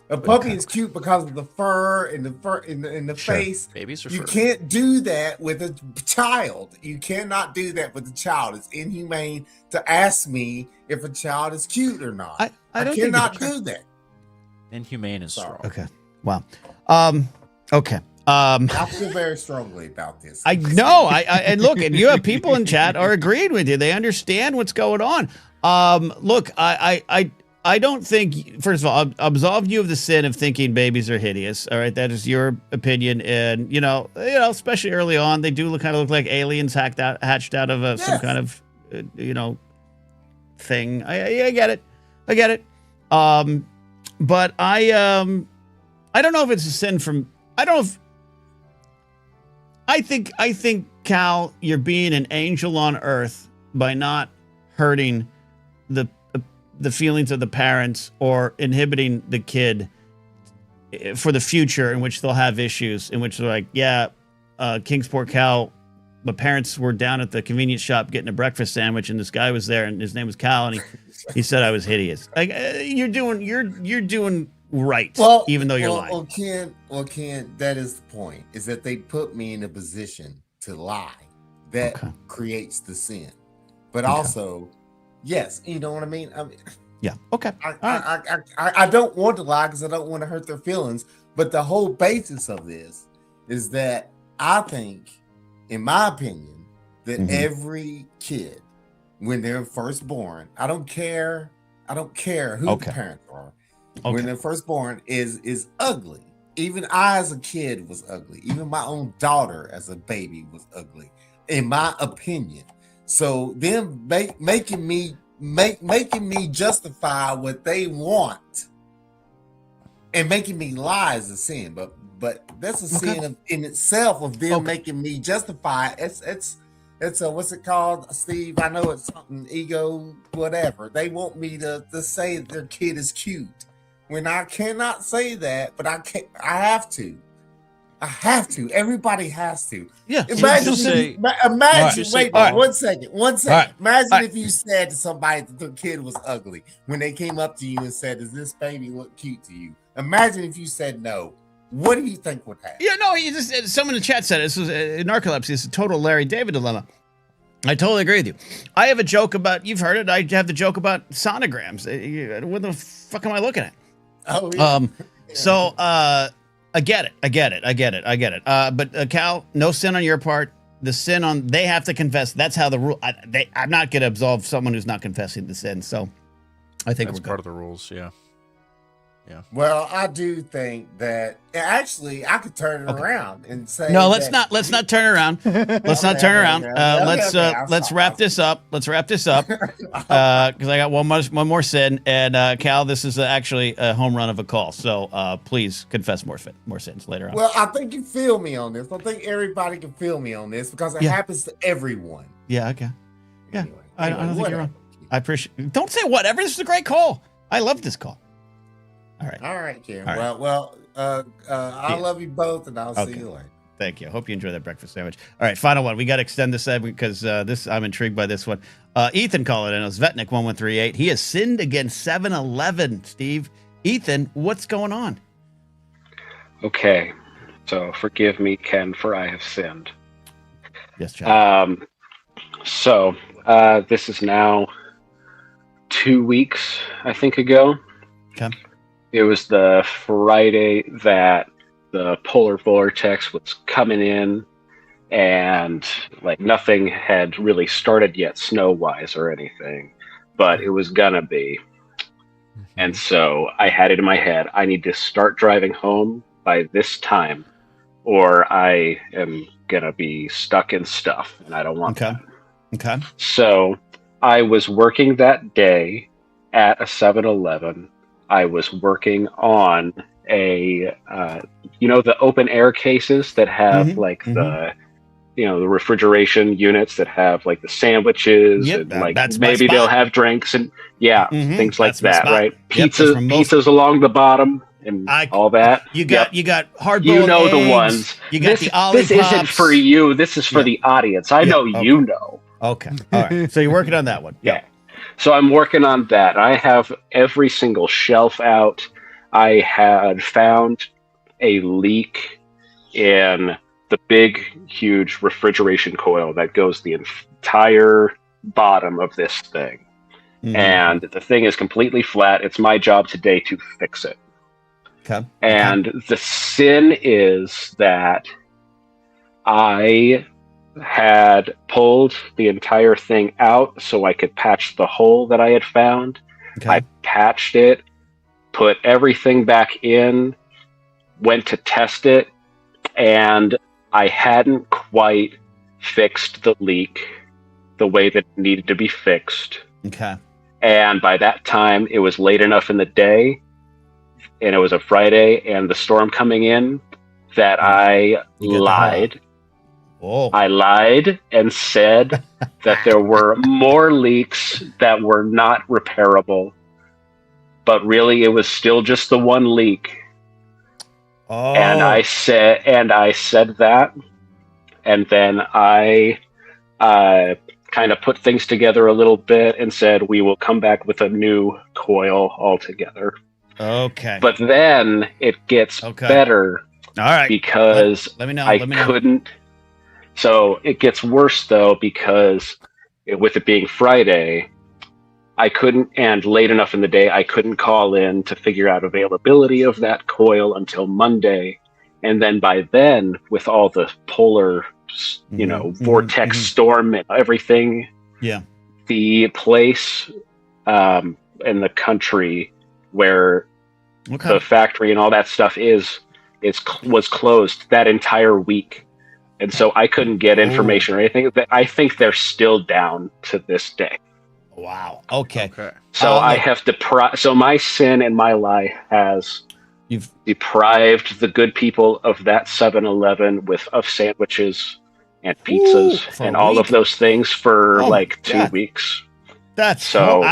A puppy is cute because of the fur and the face. Babies are. You can't do that with a child. You cannot do that with a child. It's inhumane to ask me if a child is cute or not. I cannot do that. Inhumane is strong. Okay. Wow. Okay. I feel very strongly about this. I know. And look, and you have people in chat are agreeing with you. They understand what's going on. Look, I I don't think, first of all, I've absolved you of the sin of thinking babies are hideous. All right, that is your opinion, and especially early on, they do kind of look like aliens hatched out of some kind of thing. I get it, but I don't know if it's a sin from. I don't know if. I think Cal, you're being an angel on earth by not hurting the feelings of the parents or inhibiting the kid for the future in which they'll have issues, in which they're like, Kingsport Cal, my parents were down at the convenience shop getting a breakfast sandwich, and this guy was there, and his name was Cal, and he said I was hideous. Like you're doing right, even though you're lying. Well, Ken, that is the point, is that they put me in a position to lie. That creates the sin. But also, yes, you know what I mean? Yeah. Okay. I don't want to lie because I don't want to hurt their feelings. But the whole basis of this is that I think, in my opinion, that every kid, when they're first born, I don't care who the parents are. When they're first born is ugly. Even I as a kid was ugly. Even my own daughter as a baby was ugly, in my opinion. So them making me justify what they want and making me lie is a sin. But that's a sin in itself of them making me justify. It's a, what's it called, Steve? I know it's something ego, whatever. They want me to say that their kid is cute when I cannot say that, but I have to. Everybody has to. Yeah. Imagine. Wait, one second. Right. Imagine if you said to somebody that their kid was ugly when they came up to you and said, "Does this baby look cute to you?" Imagine if you said no. What do you think would happen? Yeah, no. Someone in the chat said this was narcolepsy. It's a total Larry David dilemma. I totally agree with you. I have a joke about. You've heard it. I have the joke about sonograms. What the fuck am I looking at? Oh yeah. So I get it. But Cal, no sin on your part. The sin on they have to confess. That's how the rule. I'm not going to absolve someone who's not confessing the sin. So I think that's we're part of the rules. Yeah. Well, I do think that actually I could turn it around and say no. Let's not turn around. Let's not turn around. Let's wrap this up. Let's wrap this up because I got one more sin. And Cal, this is actually a home run of a call. So please confess more sins later on. Well, I think you feel me on this. I think everybody can feel me on this because it happens to everyone. Yeah. Okay. Yeah. Anyway, I don't think you're wrong. I appreciate. Don't say whatever. This is a great call. I love this call. All right, Kim. Right. Well, I love you both, and I'll see you later. Thank you. I hope you enjoy that breakfast sandwich. All right, final one. We got to extend this because I'm intrigued by this one. Ethan called it in. It was Vetnik1138. He has sinned against 7-Eleven, Steve. Ethan, what's going on? Okay, so forgive me, Ken, for I have sinned. Yes, John. So this is now 2 weeks, I think, ago. Okay. It was the Friday that the polar vortex was coming in, and like nothing had really started yet snow-wise or anything, but it was gonna be. And so I had it in my head, I need to start driving home by this time, or I am gonna be stuck in stuff, and I don't want that. Okay. So I was working that day at a 7-Eleven. I was working on a, the open air cases that have the refrigeration units that have like the sandwiches and maybe they'll have drinks and things like that, right? Pizzas along the bottom and all that. You got hard-boiled eggs, the ones. You got the ollie This isn't for you. This is for the audience. I know you know. Okay. All right. So you're working on that one. Yeah. So I'm working on that. I have every single shelf out. I had found a leak in the big, huge refrigeration coil that goes the entire bottom of this thing. And the thing is completely flat. It's my job today to fix it. Okay. And the sin is that I had pulled the entire thing out so I could patch the hole that I had found, Okay. I patched it, put everything back in, went to test it, and I hadn't quite fixed the leak the way that it needed to be fixed. Okay. And by that time, it was late enough in the day, and it was a Friday, and the storm coming in, that I lied. Oh. I lied and said that there were more leaks that were not repairable, but really it was still just the one leak. Oh. And I said that, and then I kind of put things together a little bit and said we will come back with a new coil altogether. Okay. But then it gets better. All right. Because let me know. I couldn't. So it gets worse though, because with it being Friday, I couldn't, and late enough in the day, I couldn't call in to figure out availability of that coil until Monday. And then by then, with all the polar, vortex storm and everything, the place in the country where the factory and all that stuff was closed that entire week. And so I couldn't get information or anything. I think they're still down to this day. Wow. Okay. So I have so my sin and my lie has deprived the good people of that 7-Eleven of sandwiches and pizzas and all of those things for 2 weeks. That's so.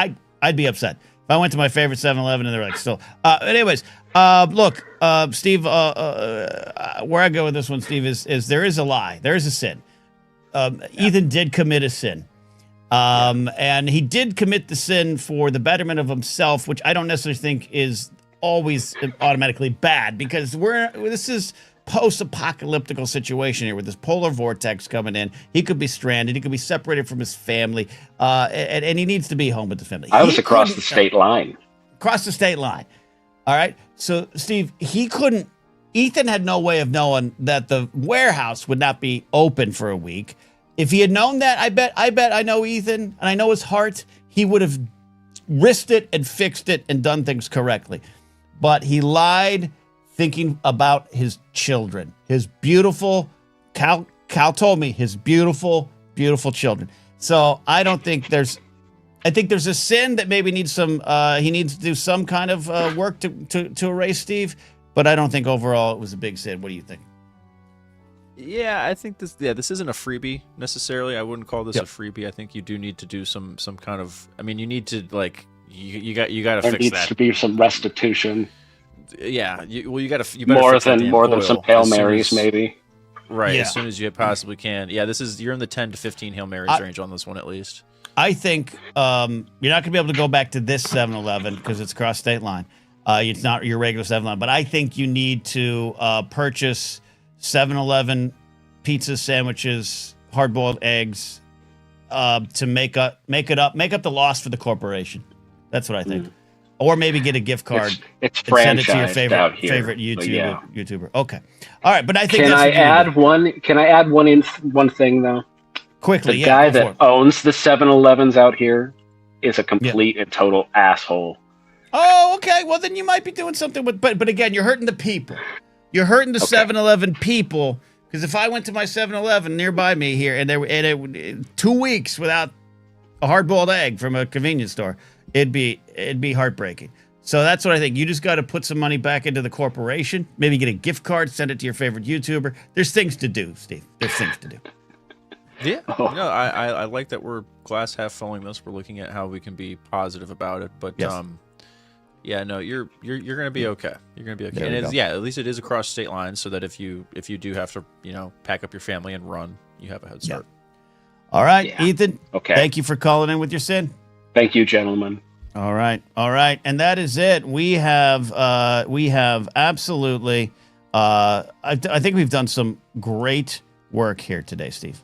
I'd be upset if I went to my favorite 7-Eleven and they're like still. Anyways, look, Steve. Where I go with this one, Steve, is there is a lie. There is a sin. Ethan did commit a sin. And he did commit the sin for the betterment of himself, which I don't necessarily think is always automatically bad, because this is post-apocalyptical situation here with this polar vortex coming in. He could be stranded. He could be separated from his family, and he needs to be home with the family. I was across the state line. Across the state line. All right. So, Steve, Ethan had no way of knowing that the warehouse would not be open for a week. If he had known that, I bet I know Ethan and I know his heart, he would have risked it and fixed it and done things correctly. But he lied thinking about his children, his beautiful, Cal told me, his beautiful, beautiful children. So I think there's a sin that maybe needs he needs to do some kind of work to erase, Steve. But I don't think overall it was a big sin. What do you think? Yeah, I think this isn't a freebie necessarily. I wouldn't call this a freebie. I think you do need to do some kind of. I mean, you need to you got to fix that. There needs to be some restitution. Yeah, you better more fix than some Hail Marys, maybe. Right, as soon as you possibly can. Yeah, you're in the 10 to 15 Hail Marys range on this one at least. I think you're not going to be able to go back to this 7-Eleven because it's across state line. It's not your regular 7-Eleven, but I think you need to purchase 7-Eleven pizza sandwiches, hard-boiled eggs to make up the loss for the corporation. That's what I think. Or maybe get a gift card it's and send it to your franchised favorite YouTuber. Okay, all right, but I think Can I add one thing though? Quickly, the guy that owns the 7-Elevens out here is a complete and total asshole. Oh, okay. Well, then you might be doing something with, but again, you're hurting the people. You're hurting the 7-Eleven people, because if I went to my 7-Eleven nearby me here and it 2 weeks without a hard-boiled egg from a convenience store, it'd be heartbreaking. So that's what I think. You just got to put some money back into the corporation. Maybe get a gift card, send it to your favorite YouTuber. There's things to do, Steve. There's things to do. Yeah, no, I like that we're glass half filling this. We're looking at how we can be positive about it, but yeah, no, you're gonna be okay. You're gonna be okay. And at least it is across state lines, so that if you do have to, pack up your family and run, you have a head start. All right, Ethan. Okay. Thank you for calling in with your sin. Thank you, gentlemen. All right, and that is it. We have absolutely. I think we've done some great work here today, Steve.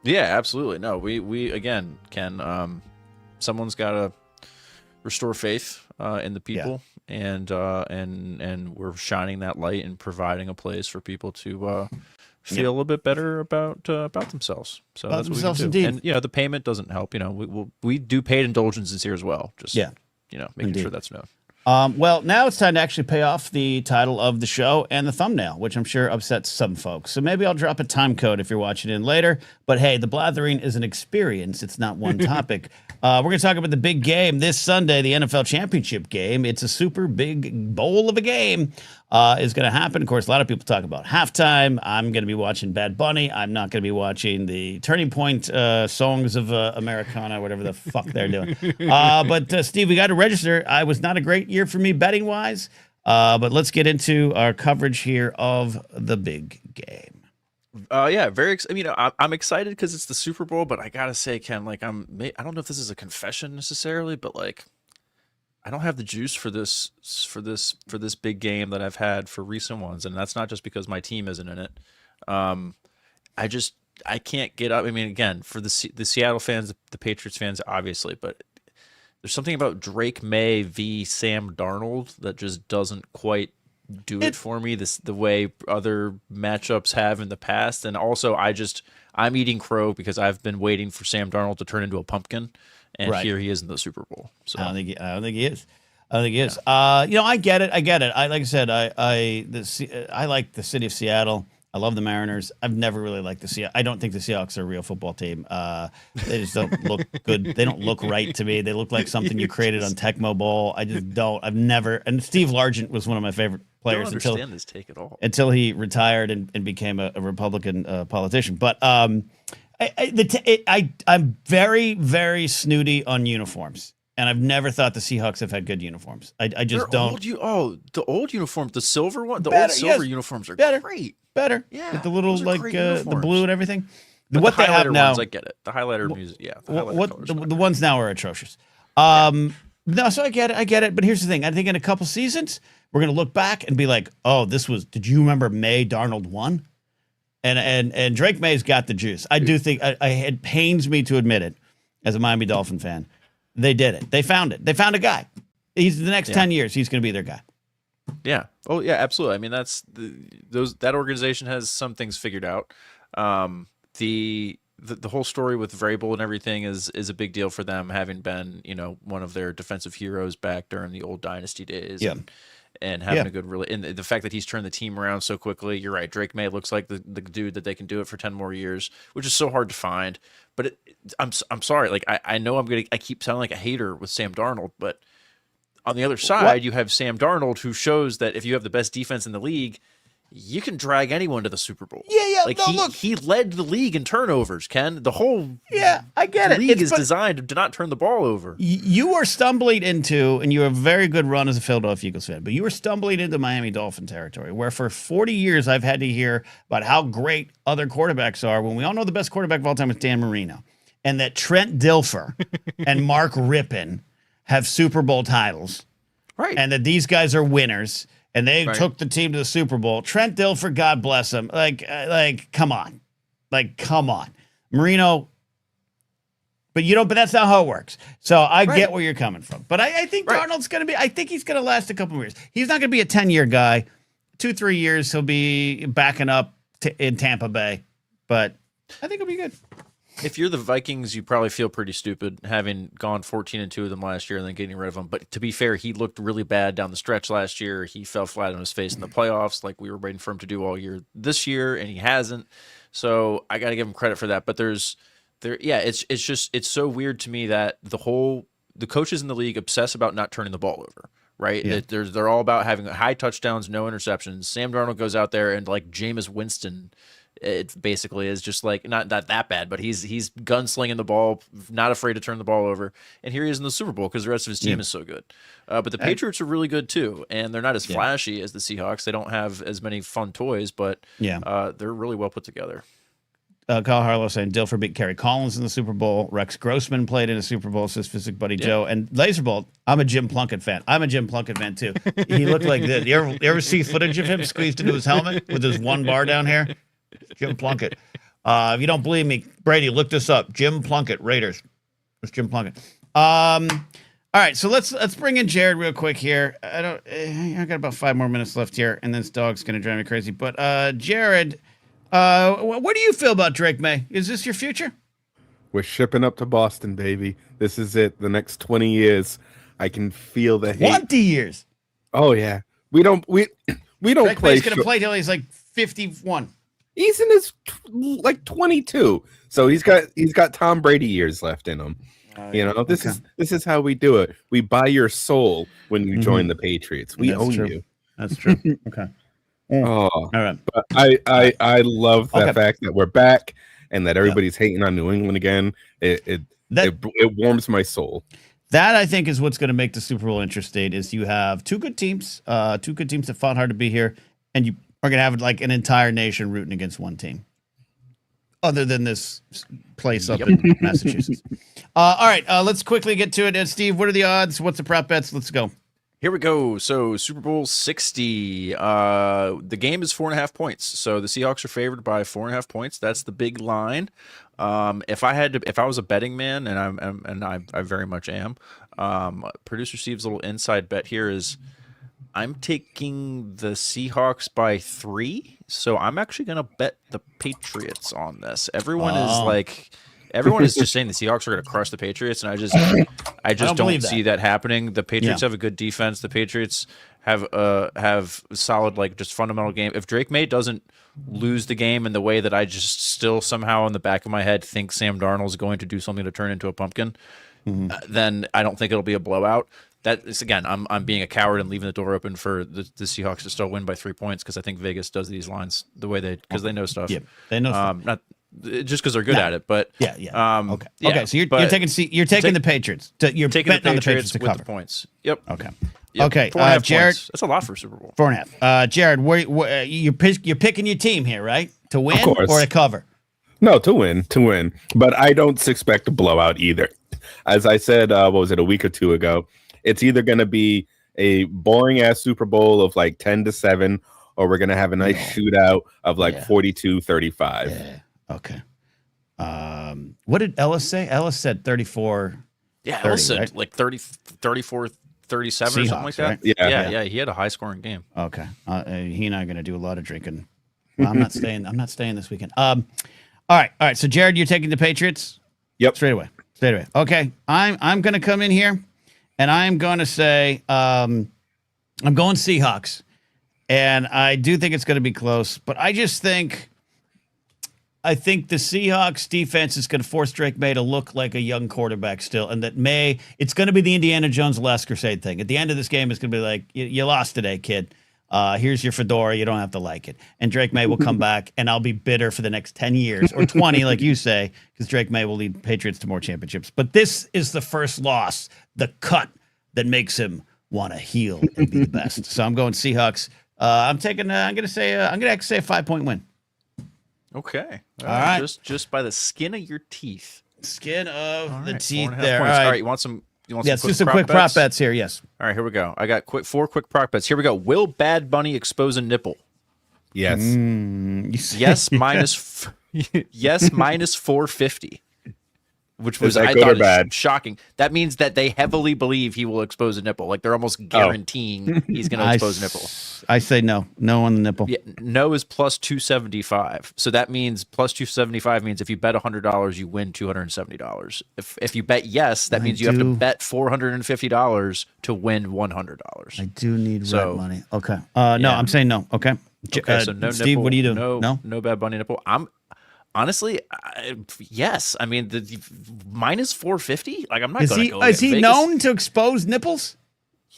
Yeah, absolutely. No, we again can. Someone's got to restore faith in the people, and we're shining that light and providing a place for people to feel a little bit better about themselves. So that's what we can do. Indeed. And the payment doesn't help. We do paid indulgences here as well. Just making sure that's known. Well, now it's time to actually pay off the title of the show and the thumbnail, which I'm sure upsets some folks. So maybe I'll drop a time code if you're watching in later. But hey, the Blathering is an experience. It's not one topic. We're going to talk about the big game this Sunday, the NFL Championship game. It's a super big bowl of a game. Is going to happen. Of course, a lot of people talk about halftime. I'm going to be watching Bad Bunny. I'm not going to be watching the Turning Point songs of Americana, whatever the fuck they're doing. But Steve, we got to register. I was not a great year for me betting wise. But let's get into our coverage here of the big game. Yeah, I'm excited because it's the Super Bowl. But I gotta say, Ken, I don't know if this is a confession necessarily, but I don't have the juice for this big game that I've had for recent ones, and that's not just because my team isn't in it. I can't get up. I mean, again, for the Seattle fans, the Patriots fans, obviously, but there's something about Drake May v. Sam Darnold that just doesn't quite do it for me. The way other matchups have in the past, and also I'm eating crow because I've been waiting for Sam Darnold to turn into a pumpkin. And here he is in the Super Bowl. So I don't think he is. I get it. Like I said, I like the city of Seattle. I love the Mariners. I've never really liked the Seahawks. I don't think the Seahawks are a real football team. They just don't look good. They don't look right to me. They look like something you created on Tecmo Bowl. I just don't. I've never. And Steve Largent was one of my favorite players this take at all until he retired and became a Republican politician. But I'm very, very snooty on uniforms, and I've never thought the Seahawks have had good uniforms. I just don't. The old uniforms, the silver one, old silver uniforms are great. Better, yeah. With the little the blue and everything. But what the they have now, ones, I get it. The highlighter music, yeah. The ones now are atrocious. No, so I get it. But here's the thing: I think in a couple seasons we're gonna look back and be like, "Oh, this was." Did you remember May Darnold won? And Drake May's got the juice. I do think it pains me to admit it as a Miami Dolphin fan. They did it. They found it. They found a guy. He's the next 10 years. He's going to be their guy. Yeah. Oh yeah, absolutely. I mean, that organization has some things figured out. The whole story with Vrabel and everything is a big deal for them, having been, one of their defensive heroes back during the old dynasty days. Yeah. And having a good and the fact that he's turned the team around so quickly. You're right. Drake May looks like the dude that they can do it for 10 more years, which is so hard to find. But I'm sorry. I know I keep sounding like a hater with Sam Darnold, but on the other side, you have Sam Darnold, who shows that if you have the best defense in the league, you can drag anyone to the Super Bowl. Yeah. He led the league in turnovers, Ken. The whole I get it. League is designed to not turn the ball over. You are stumbling into, and you have a very good run as a Philadelphia Eagles fan, but you are stumbling into Miami Dolphin territory, where for 40 years I've had to hear about how great other quarterbacks are, when we all know the best quarterback of all time is Dan Marino, and that Trent Dilfer and Mark Rippon have Super Bowl titles, right? And that these guys are winners. And they took the team to the Super Bowl. Trent Dilfer, God bless him. Come on. Come on. Marino. But but that's not how it works. So I get where you're coming from. But I think Darnold's going to be, I think he's going to last a couple more years. He's not going to be a 10-year guy. 2-3 years, he'll be backing up in Tampa Bay. But I think he'll be good. If you're the Vikings, you probably feel pretty stupid having gone 14-2 with them last year and then getting rid of them. But to be fair, he looked really bad down the stretch last year. He fell flat on his face in the playoffs, like we were waiting for him to do all year this year, and he hasn't. So I got to give him credit for that. But it's so weird to me that the coaches in the league obsess about not turning the ball over. Right? Yeah. They're all about having high touchdowns, no interceptions. Sam Darnold goes out there and like Jameis Winston. It basically is just not that bad, but he's gunslinging the ball, not afraid to turn the ball over, and here he is in the Super Bowl because the rest of his team is so good. But the Patriots are really good too, and they're not as flashy as the Seahawks. They don't have as many fun toys, but they're really well put together. Kyle Harlow saying Dilfer beat Kerry Collins in the Super Bowl. Rex Grossman played in a Super Bowl, says Physic Buddy Joe. And Laserbolt, I'm a Jim Plunkett fan. I'm a Jim Plunkett fan too. He looked like this. You ever see footage of him squeezed into his helmet with his one bar down here? Jim Plunkett. If you don't believe me, Brady, look this up. Jim Plunkett, Raiders. It's Jim Plunkett. All right, so let's bring in Jared real quick here. I got about 5 more minutes left here, and this dog's gonna drive me crazy. But Jared, what do you feel about Drake May? Is this your future? We're shipping up to Boston, baby. This is it. The next 20 years. I can feel the hate. 20 years. Oh yeah, we don't Drake play. May's gonna play till he's like 51. He's in his like 22, so he's got Tom Brady years left in him. This is how we do it. We buy your soul when you join the Patriots. We own you. That's true. Okay. Oh, all right. But I love the fact that we're back and that everybody's hating on New England again. It warms my soul. That I think is what's going to make the Super Bowl interesting. Is you have two good teams that fought hard to be here, and you are going to have like an entire nation rooting against one team, other than this place up in Massachusetts. All right, let's quickly get to it. And Steve, what are the odds? What's the prop bets? Let's go. Here we go. So Super Bowl 60. The game is 4.5 points. So the Seahawks are favored by 4.5 points. That's the big line. If I was a betting man, and I very much am, producer Steve's little inside bet here is I'm taking the Seahawks by 3. So I'm actually gonna bet the Patriots on this. Everyone is just saying the Seahawks are going to crush the Patriots, and I just don't see that happening. The Patriots have a good defense. The Patriots have solid, like, just fundamental game. If Drake May doesn't lose the game in the way that I just still somehow in the back of my head think Sam Darnold's going to do something to turn into a pumpkin, then I don't think it'll be a blowout. That is, again, I'm being a coward and leaving the door open for the Seahawks to still win by 3 points because I think Vegas does these lines the way because they know stuff. Yeah, they know stuff. Not just because they're good at it, but okay. So you're taking the Patriots. You're taking betting the on the Patriots to with cover the points. Yep. Okay. Yep. Okay. 4.5 Jared, points. That's a lot for Super Bowl. 4.5. Jared, you're picking your team here, right? To win or to cover? No, to win. But I don't expect a blowout either. As I said, what was it, a week or two ago? It's either going to be a boring ass Super Bowl of like 10-7, or we're going to have a nice shootout of like 42-35. Yeah. Okay. What did Ellis say? Ellis said 34. Yeah, Ellis said like 30, 34, 37 Seahawks, or something like that. Right? Yeah. He had a high scoring game. Okay. He and I are going to do a lot of drinking. Well, I'm not staying this weekend. All right. So Jared, you're taking the Patriots? Yep. Straight away. Okay. I'm going to come in here and I'm going to say I'm going Seahawks. And I do think it's going to be close, but I think the Seahawks defense is going to force Drake May to look like a young quarterback still, and that it's going to be the Indiana Jones Last Crusade thing. At the end of this game, it's going to be like, you lost today, kid. Here's your fedora. You don't have to like it. And Drake May will come back, and I'll be bitter for the next 10 years, or 20, like you say, because Drake May will lead Patriots to more championships. But this is the first loss, the cut that makes him want to heal and be the best. So I'm going Seahawks. I'm going to actually say a 5-point win. Okay. All right. Just by the skin of your teeth. Skin of the right, teeth 4.5 there. points. All right. You want some Let's do some quick prop bets here. Yes. All right, here we go. I got 4 quick prop bets. Here we go. Will Bad Bunny expose a nipple? Yes. Yes, minus 450. Which was, I good or thought, bad? Shocking. That means that they heavily believe he will expose a nipple. Like, they're almost guaranteeing he's going to expose a nipple. I say no. No on the nipple. Yeah, no is plus 275. So that means plus 275 means if you bet $100, you win $270. If you bet yes, that means you have to bet $450 to win $100. I do need rent money. Okay. No, I'm saying no. Okay. Okay, so no Steve, nipple, what do you do? No Bad Bunny nipple. Honestly, yes. I mean, the minus 450. Like, I'm not going to go. Is he known to expose nipples?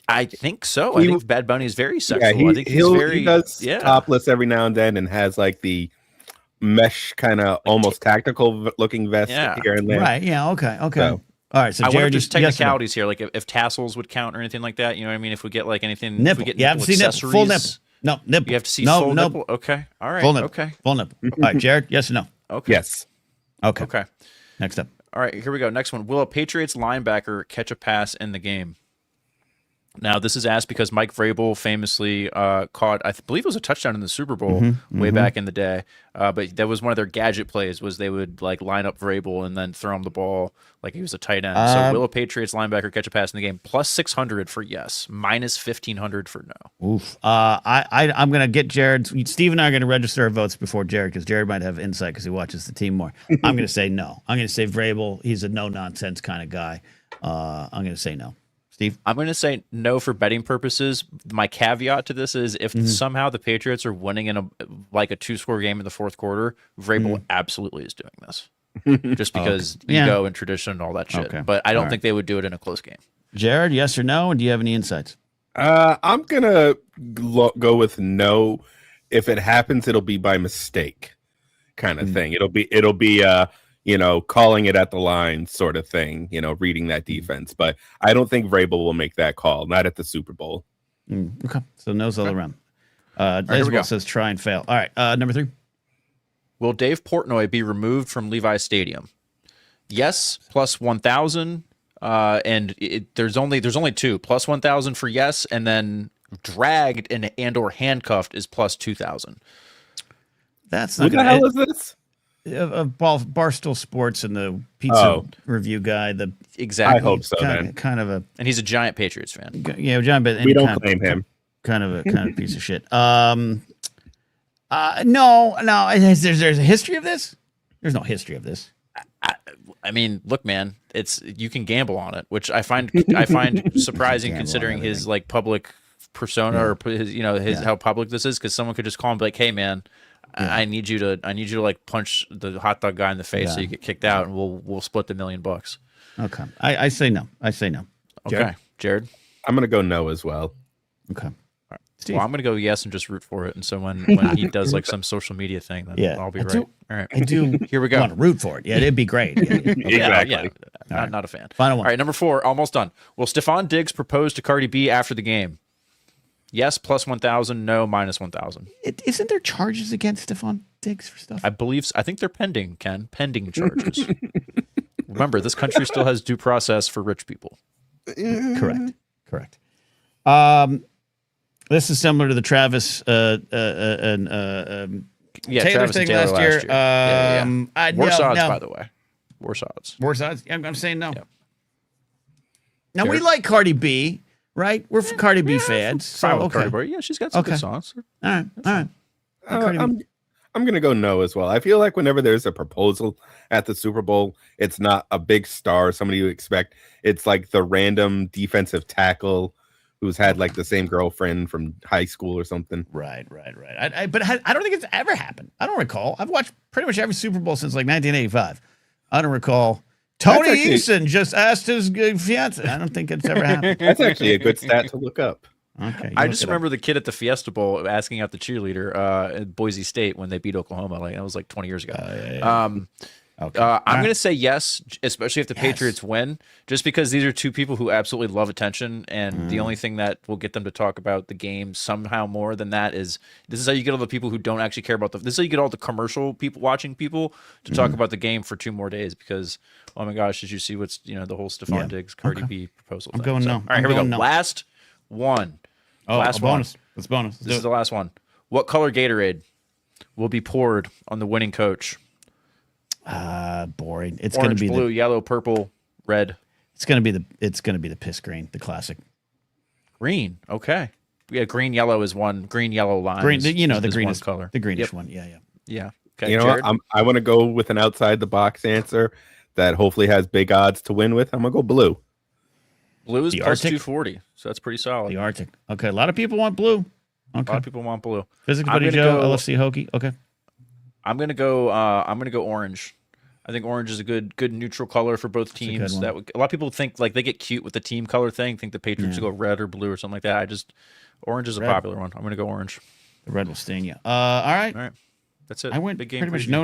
I think so. I think Bad Bunny is very sexual. Yeah, I think he does topless every now and then, and has like the mesh kind of almost tactical looking vest here and there. Right. Yeah. Okay. So, all right. So I Jared, wonder if there's technicalities here, like if tassels would count or anything like that. You know what I mean? If we get like anything, nipple. If we get you have to see nipple. Full nipple. No nipple. You have to see full nipple. Okay. All right. Full nipple. Okay. Full nipple. All right, Jared. Yes or no? Okay. Yes. Okay. Next up. All right, here we go. Next one. Will a Patriots linebacker catch a pass in the game? Now, this is asked because Mike Vrabel famously caught, I believe it was a touchdown in the Super Bowl way back in the day. But that was one of their gadget plays, was they would like line up Vrabel and then throw him the ball like he was a tight end. So will a Patriots linebacker catch a pass in the game? Plus 600 for yes, minus 1,500 for no. Oof. I'm going to get Jared. Steve and I are going to register our votes before Jared, because Jared might have insight because he watches the team more. I'm going to say no. I'm going to say Vrabel. He's a no-nonsense kind of guy. I'm going to say no. Steve? I'm going to say no for betting purposes. My caveat to this is if somehow the Patriots are winning in a 2-score game in the fourth quarter, Vrabel absolutely is doing this. Just because ego and tradition and all that shit. Okay. But I don't think they would do it in a close game. Jared, yes or no? And do you have any insights? I'm gonna go with no. If it happens, it'll be by mistake, kind of thing. It'll be calling it at the line sort of thing. Reading that defense. But I don't think Vrabel will make that call. Not at the Super Bowl. Okay, so no's all around. Isabel says try and fail. All right, number 3. Will Dave Portnoy be removed from Levi's Stadium? Yes, plus 1,000. And there's only 2. Plus 1,000 for yes, and then dragged and or handcuffed is plus 2,000. That's not what the hell is this? Barstool Sports and the pizza review guy. Exactly. I hope so. Kind of a, and he's a giant Patriots fan. Yeah, giant. But we don't claim him. Kind of a piece of shit. No. There's a history of this. There's no history of this. I mean, look, man, you can gamble on it, which I find surprising considering his public persona or his how public this is. Because someone could just call him and be like, "Hey, man, I need you to punch the hot dog guy in the face so you get kicked out, and we'll split the $1 million." Okay, I say no. Okay, Jared, I'm gonna go no as well. Okay. Well, I'm going to go yes and just root for it. And so when he does some social media thing, then I'll be right. All right. I do Here we go. want to root for it. Yeah, it'd be great. Exactly. Not a fan. Final one. All right, number 4, almost done. Will Stephon Diggs propose to Cardi B after the game? Yes, plus 1,000. No, minus 1,000. Isn't there charges against Stephon Diggs for stuff? I think they're pending, Ken. Pending charges. Remember, this country still has due process for rich people. Correct. This is similar to the Travis Taylor Travis thing Taylor last year. Worse odds, by the way. Worse odds. Worse odds? Yeah, I'm saying no. Yeah. Now, we like Cardi B, right? We're Cardi B fans. So, Cardi B. Yeah, she's got some good songs. All right. I'm going to go no as well. I feel like whenever there's a proposal at the Super Bowl, it's not a big star, somebody you expect. It's like the random defensive tackle who's had the same girlfriend from high school or something. Right. But I don't think it's ever happened. I don't recall. I've watched pretty much every Super Bowl since 1985. I don't recall. Tony Eason just asked his fiance. I don't think it's ever happened. That's actually a good stat to look up. Okay. I just remember the kid at the Fiesta Bowl asking out the cheerleader at Boise State when they beat Oklahoma. That was 20 years ago. Okay. I'm going to say yes, especially if the Patriots win, just because these are two people who absolutely love attention, and the only thing that will get them to talk about the game somehow more than that is this is how you get all the people who don't actually care about this is how you get all the commercial people watching people to talk about the game for 2 more days because, oh my gosh, did you see what's, the whole Stephon Diggs, Cardi B proposal thing? I'm going no. All right, here we go. No. Last one. Last bonus. Let's bonus. This is the last one. What color Gatorade will be poured on the winning coach? Boring. It's Orange, going to be blue, yellow, purple, red. It's going to be the piss green, the classic. Green. Okay. Yeah, green, yellow is one. Green, yellow line. Green. The greenish color. The greenish one. Yeah. Okay. I want to go with an outside the box answer that hopefully has big odds to win with. I'm gonna go blue. Blue is plus 240, so that's pretty solid. The Arctic. Okay. A lot of people want blue. Okay. A lot of people want blue. Physical Buddy Joe, LFC Hokie. Okay. I'm gonna go orange. I think orange is a good neutral color for both teams. A lot of people think they get cute with the team color thing. Think the Patriots should go red or blue or something like that. Orange is a popular one. I'm gonna go orange. The red will sting you. All right. That's it. I went big game pretty much no,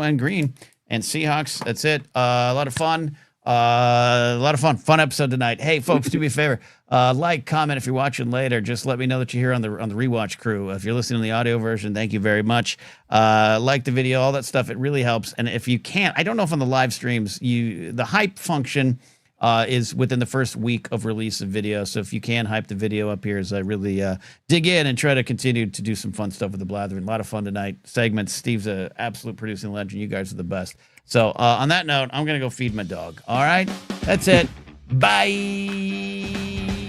and green and Seahawks. That's it. A lot of fun. Fun episode tonight. Hey, folks, do me a favor. Comment if you're watching later. Just let me know that you're here on the Rewatch crew. If you're listening to the audio version, thank you very much. Like the video, all that stuff. It really helps. And if you can't, I don't know if on the live streams, the hype function is within the first week of release of video. So if you can hype the video up here as I really dig in and try to continue to do some fun stuff with the Blathering. A lot of fun tonight. Segments. Steve's an absolute producing legend. You guys are the best. So on that note, I'm going to go feed my dog. All right? That's it. Bye.